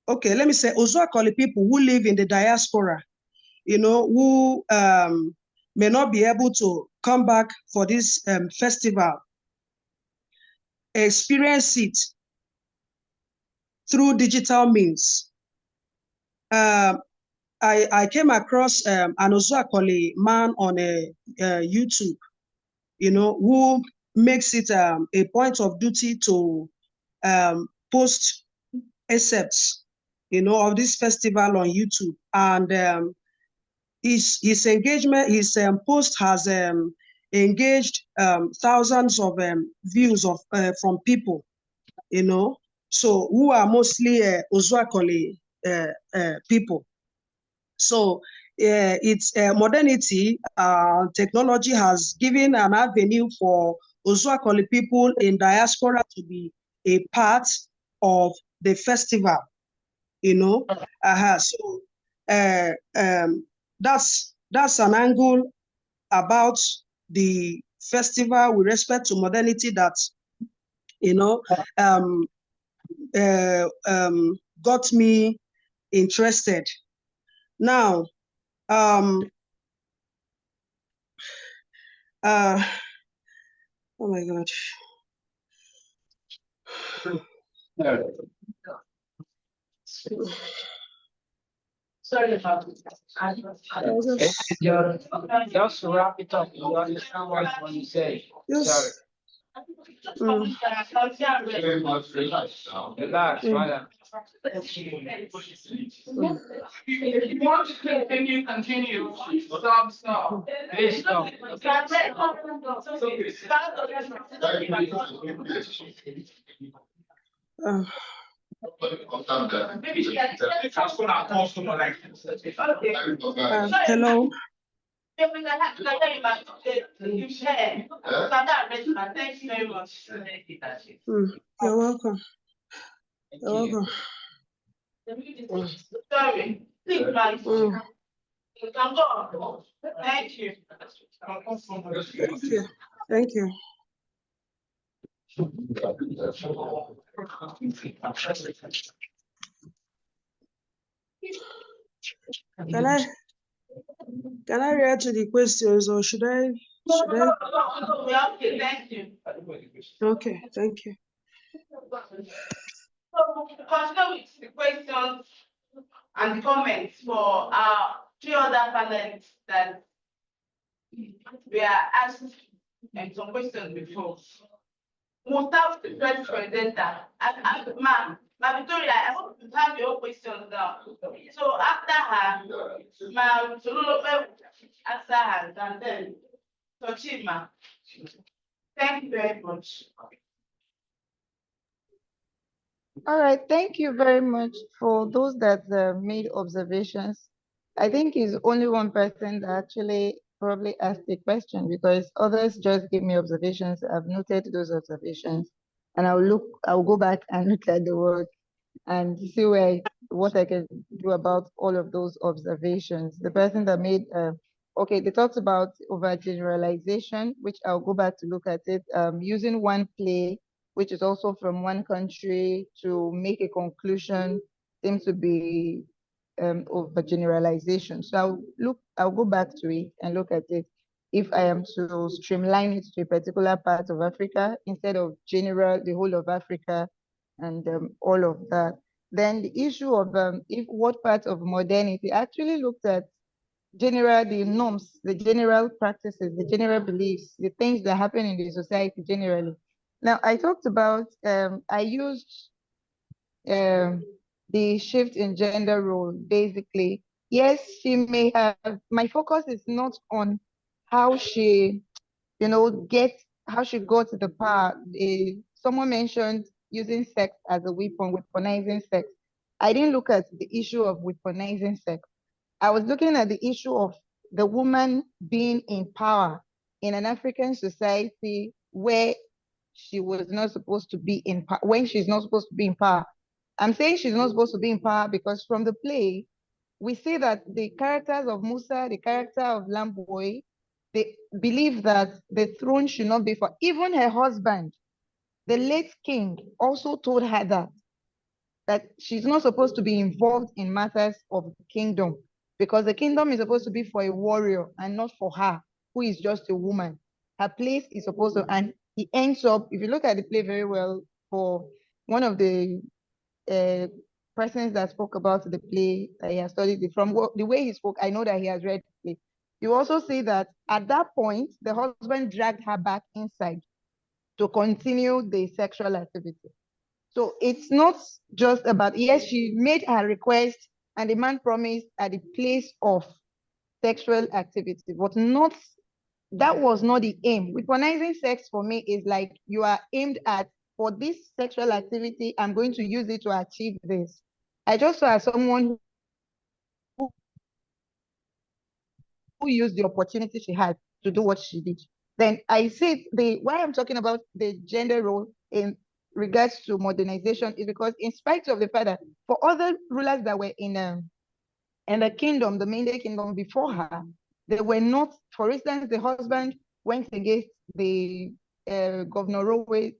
okay, let me say Uzuakoli people who live in the diaspora, who may not be able to come back for this festival, experience it through digital means. I came across an Uzuakoli man on YouTube, who makes it a point of duty to post excerpts, of this festival on YouTube. And his engagement, his post has engaged thousands of views from people, so who are mostly Uzuakoli people. So it's modernity, technology has given an avenue for Uzuakoli people in diaspora to be a part of the festival, So that's an angle about the festival with respect to modernity that, got me interested. Now, oh my God. Sorry about it. Just wrap it up. You understand what you say. Sorry. Very much relaxed now. Relax, brother. If you want to continue. Stop. Please stop. Hello. Thank you very much. You're welcome. You're welcome. Sorry, please, man. You can go. Thank you. Thank you. Thank you. Can I react to the questions or should I? Okay, thank you. Okay, thank you. So continue with the questions and the comments for our 3 other panelists that we are asked some questions before. We'll start with the first presenter. Victoria, I hope you have your questions now. So after her, Solulope will answer her, and then Tochima. Thank you very much. All right, thank you very much for those that made observations. I think it's only one person that actually probably asked a question because others just gave me observations. I've noted those observations and I'll go back and look at the work and see what I can do about all of those observations. The person that made, okay, they talked about overgeneralization, which I'll go back to look at it, using one play, which is also from one country to make a conclusion, seems to be overgeneralization. So I'll go back to it and look at it if I am to streamline it to a particular part of Africa instead of general, the whole of Africa and all of that. Then the issue of what part of modernity actually looked at the norms, the general practices, the general beliefs, the things that happen in the society generally. Now I talked about, I used the shift in gender role, basically. Yes, she may have, my focus is not on how she, how she got to the power. Someone mentioned using sex as a weapon, weaponizing sex. I didn't look at the issue of weaponizing sex. I was looking at the issue of the woman being in power in an African society where she was not supposed to be in power, when she's not supposed to be in power. I'm saying she's not supposed to be in power because from the play, we see that the characters of Musa, the character of Lamboy, they believe that the throne should not be for even her husband. The late king also told her that she's not supposed to be involved in matters of the kingdom because the kingdom is supposed to be for a warrior and not for her, who is just a woman. Her place is supposed to, and he ends up, if you look at the play very well, for one of the persons that spoke about the play that he has studied it, from the way he spoke, I know that he has read the play. You also see that at that point, the husband dragged her back inside to continue the sexual activity. So it's not just about, yes, she made her request and the man promised at the place of sexual activity, but that was not the aim. Weaponizing sex for me is like you are aimed at, for this sexual activity, I'm going to use it to achieve this. I just saw someone who used the opportunity she had to do what she did. Then I see why I'm talking about the gender role in regards to modernization is because in spite of the fact that for other rulers that were in the kingdom, the Mende kingdom before her, they were not, for instance, the husband went against the Governor Rowe's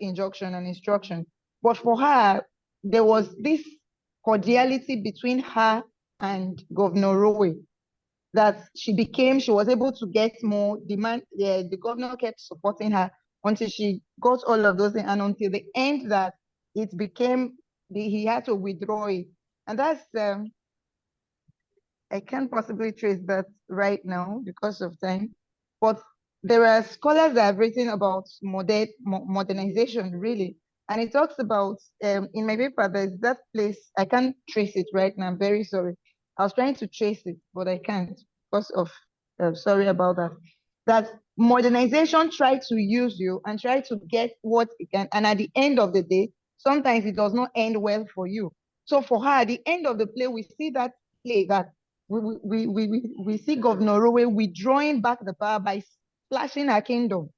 injunction and instruction. But for her, there was this cordiality between her and Governor Rowe that she was able to get more demand. The governor kept supporting her until she got all of those things, and until the end that it became, he had to withdraw it. And that's, I can't possibly trace that right now because of time, but there are scholars that have written about modernization, really. And it talks about, in my paper, there's that place, I can't trace it right now, I'm very sorry. I was trying to trace it, but I can't because of, sorry about that. That modernization try to use you and try to get what it can, and at the end of the day, sometimes it does not end well for you. So for her, at the end of the play, we see that play that we see Governor Rowe withdrawing back the power by splashing her kingdom.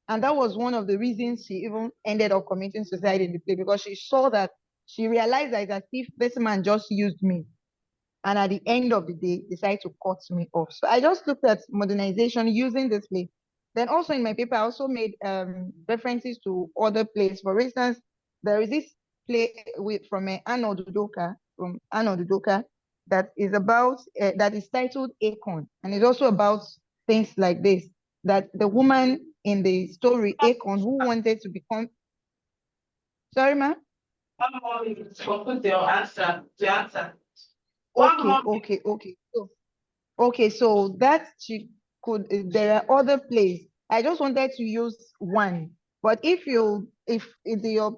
And that was one of the reasons she even ended up committing suicide in the play, because she saw that, she realized that it's as if this man just used me. And at the end of the day, decided to cut me off. So I just looked at modernization using this play. Then also in my paper, I also made references to other plays. For instance, there is this play from Arnold Udoka, that is about, that is titled Acorn. And it's also about things like this, that the woman in the story, Acorn, who wanted to become, sorry, ma'am? Complete your answer. Okay. So that she could, there are other plays. I just wanted to use one. But if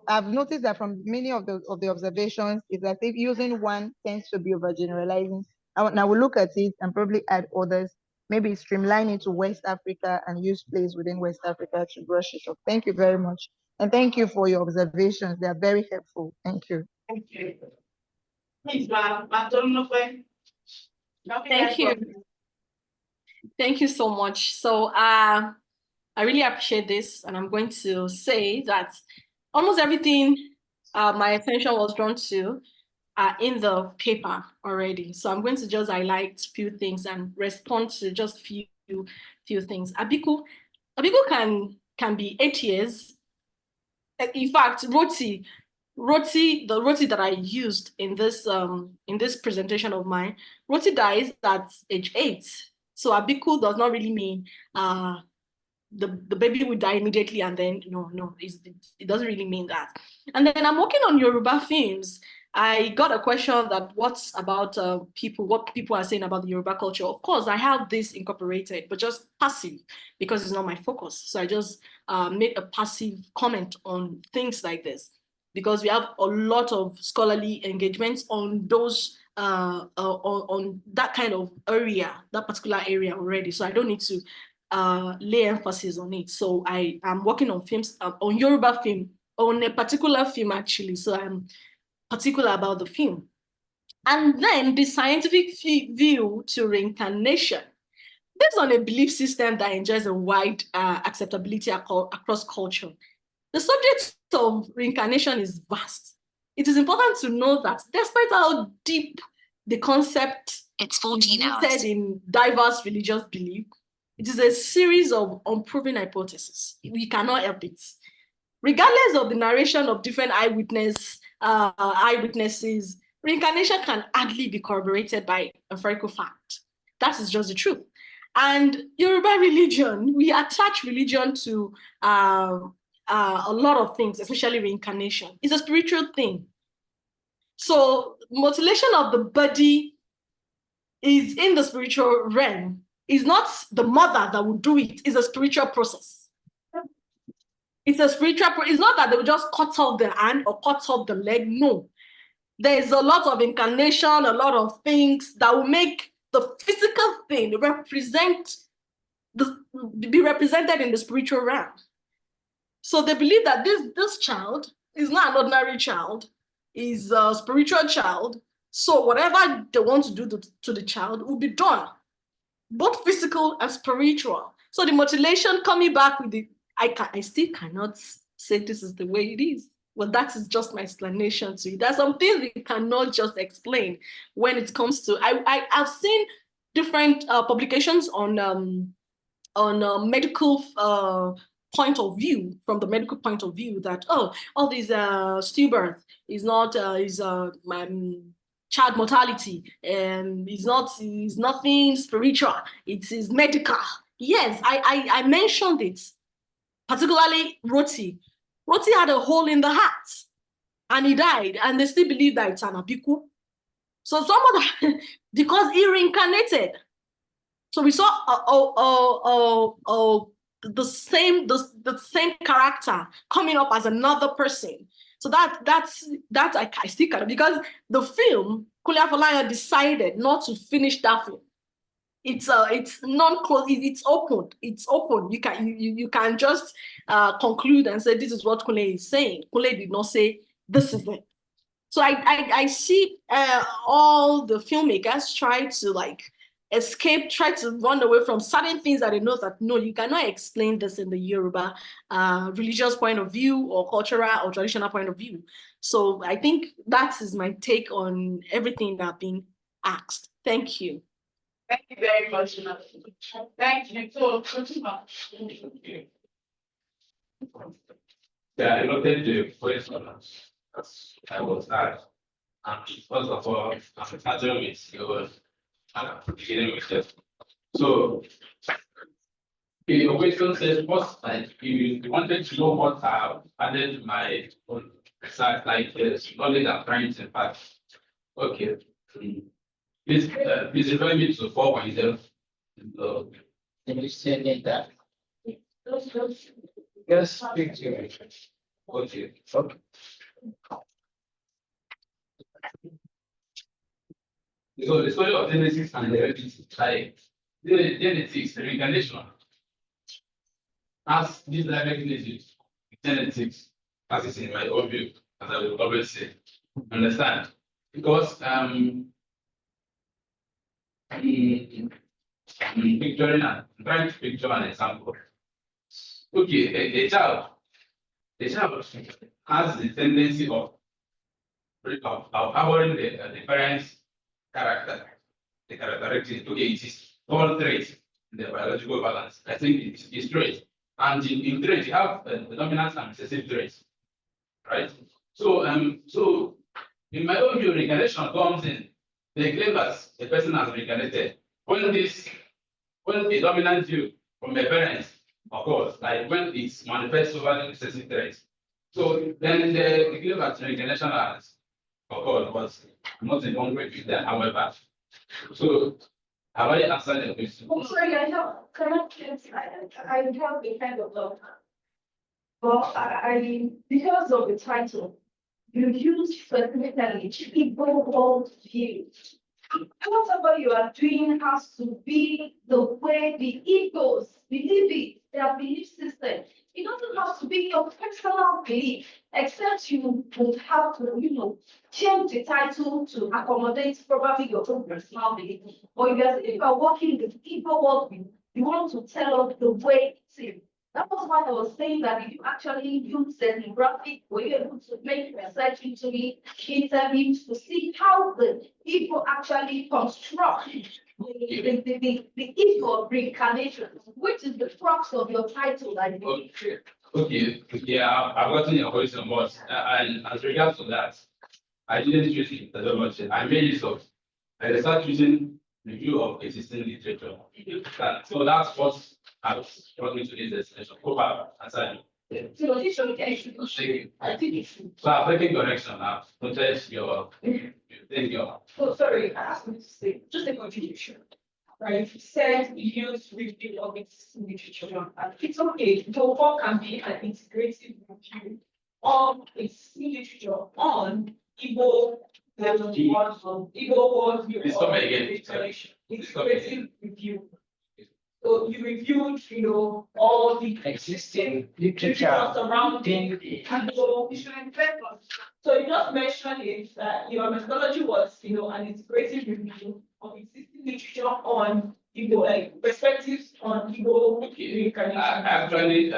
I've noticed that from many of the observations, is that if using one tends to be overgeneralizing. I will look at it and probably add others, maybe streamline it to West Africa and use plays within West Africa to brush it up. Thank you very much. And thank you for your observations. They are very helpful. Thank you. Thank you. Please, ma'am. Thank you. Thank you so much. So I really appreciate this, and I'm going to say that almost everything my attention was drawn to in the paper already. So I'm going to just highlight a few things and respond to just few things. Abiku can be 8 years. In fact, the Roti that I used in this presentation of mine, Roti dies at age 8. So Abiku does not really mean the baby will die immediately, and then no, it doesn't really mean that. And then I'm working on Yoruba films. I got a question that what's about what people are saying about the Yoruba culture. Of course, I have this incorporated, but just passive, because it's not my focus. So I just made a passive comment on things like this, because we have a lot of scholarly engagements on those on that kind of area, that particular area already. So I don't need to lay emphasis on it. So I am working on films, on Yoruba film, on a particular film actually. So I'm particular about the film. And then the scientific view to reincarnation, based on a belief system that enjoys a wide acceptability across culture. The subject of reincarnation is vast. It is important to know that despite how deep the concept is rooted in diverse religious belief, it is a series of unproven hypotheses. We cannot help it. Regardless of the narration of different eyewitnesses, reincarnation can hardly be corroborated by empirical fact. That is just the truth. And Yoruba religion, we attach religion to a lot of things, especially reincarnation. It's a spiritual thing. So mutilation of the body is in the spiritual realm. It's not the mother that will do it. It's a spiritual process. It's a spiritual process. It's not that they will just cut off the hand or cut off the leg. No. There's a lot of incarnation, a lot of things that will make the physical thing be represented in the spiritual realm. So they believe that this child is not an ordinary child, is a spiritual child. So whatever they want to do to the child will be done, both physical and spiritual. So the mutilation coming back with I still cannot say this is the way it is. Well, that is just my explanation to you. There's some things we cannot just explain when it comes to. I've seen different publications on medical point of view, from the medical point of view, that all these stillbirth is not child mortality, is nothing spiritual. It is medical. Yes, I mentioned it. Particularly Roti. Roti had a hole in the heart and he died, and they still believe that it's an abiku. So someone, because he reincarnated. So we saw the same character coming up as another person. So that I still cannot, because the film, Kule Afolayan decided not to finish that film. It's non-closed. It's open. It's open. You can just conclude and say this is what Kule is saying. Kule did not say this is it. So I see all the filmmakers try to like escape, try to run away from certain things that they know that no, you cannot explain this in the Yoruba religious point of view or cultural or traditional point of view. So I think that is my take on everything that been asked. Thank you. Thank you very much. Thank you so much. Yeah, I noted the question as I was asked. And first of all, I'm starting with your beginning with it. So, your question says, what, like, if you wanted to know what I've added to my own research, like the knowledge I'm trying to impact. Okay. Please refer me to 4.0. Can you send it that? Yes, speak to me. Okay. Okay. So the story of Genesis and the Reddit, like Genesis, the reincarnation, as this direct relationship, genetics, as is in my own view, as I will always say. Understand? Because picturing and trying to picture an example. Okay, a child has the tendency of harboring the parents' character, the characteristics. Okay, it is all traits in the biological balance. I think it's traits. And in traits, you have the dominant and recessive traits, right? So so in my own view, reincarnation comes in. They claim that the person has reincarnated when the dominant view from the parents, of course, like when it's manifests over the recessive traits. So then the claim that reincarnation has, of course, was not in one way with them, however. So have I answered the question? Oh, sorry, I have, I have a kind of love. But because of the title, you use specifically people world view. Whatever you are doing has to be the way the egos believe it, their belief system. It doesn't have to be your personal belief, except you would have to, change the title to accommodate probably your own personal belief. But if you are working with ego world view, you want to tell us the way it is. That was why I was saying that if you actually use ethnographic, were you able to make research into it, interviews to see how the people actually construct the issue of reincarnation, which is the crux of your title, I believe. Okay, yeah, I've gotten your question, but and as regards to that, I didn't choose methodology. I made use of, I started using review of existing literature. So that's what has brought me to this destination. Over assignment. So this I think it's. So I'm taking correction now. Notice your, thank you. Oh, sorry, I asked me to say, just a contribution. Right, you said you use review of existing literature, and it's okay. The work can be an integrative review of existing literature on Igbo world view. Please come again. Integrative review. So you reviewed, all the Existing literature. surrounding Igbo. So you just mentioned it that your methodology was, an integrative review of existing literature on Igbo, like perspectives on Igbo reincarnation. Actually,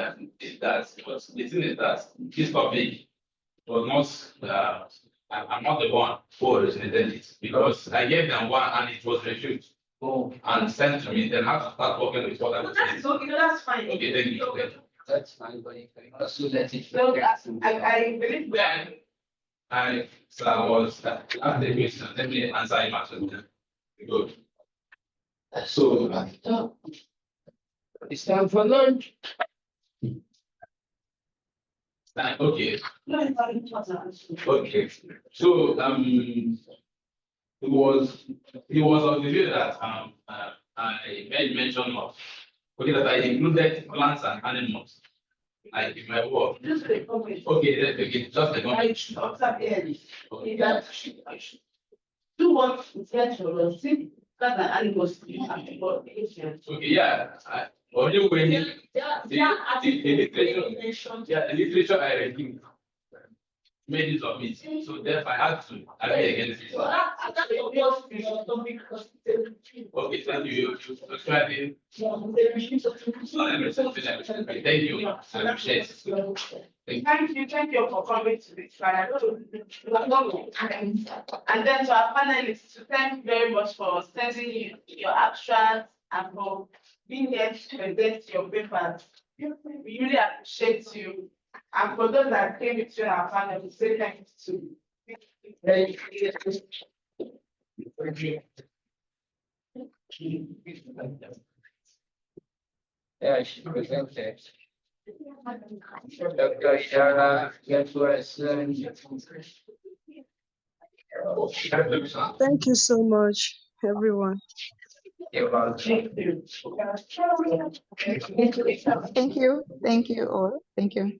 that's was the thing is that this topic was not. I'm not the one who originated it because I gave them one and it was refused. Oh, And sent to me. Then I have to start working with what I was saying. That's okay, that's fine. Okay, thank you. that's fine, but you can also let it. So I believe Then I was asked the question. Let me answer him after. Good. So It's time for lunch. okay. No, it's not important. Okay. So it was of the view that I made mention of that I included plants and animals like in my work. Just a comment. Okay, let's begin. Just a I moment. should observe early. That I should do what is meant for us. See, that an animals Okay, yeah. Only when the literature I reviewed. made use of it. So therefore I had to agree against it. So that's your first topic. Okay, thank you. Subscribing. Thank you. I appreciate it. Thank you for coming to this trial. And then to our panelists, thank you very much for sending your abstracts and for being here to present your papers. We really appreciate you. And for those that came into our panel, we say thank you too. Thank you. Yeah, she presented. Dr. Shara, Thank you so much, everyone. you're welcome. Thank you. Thank you all. Thank you.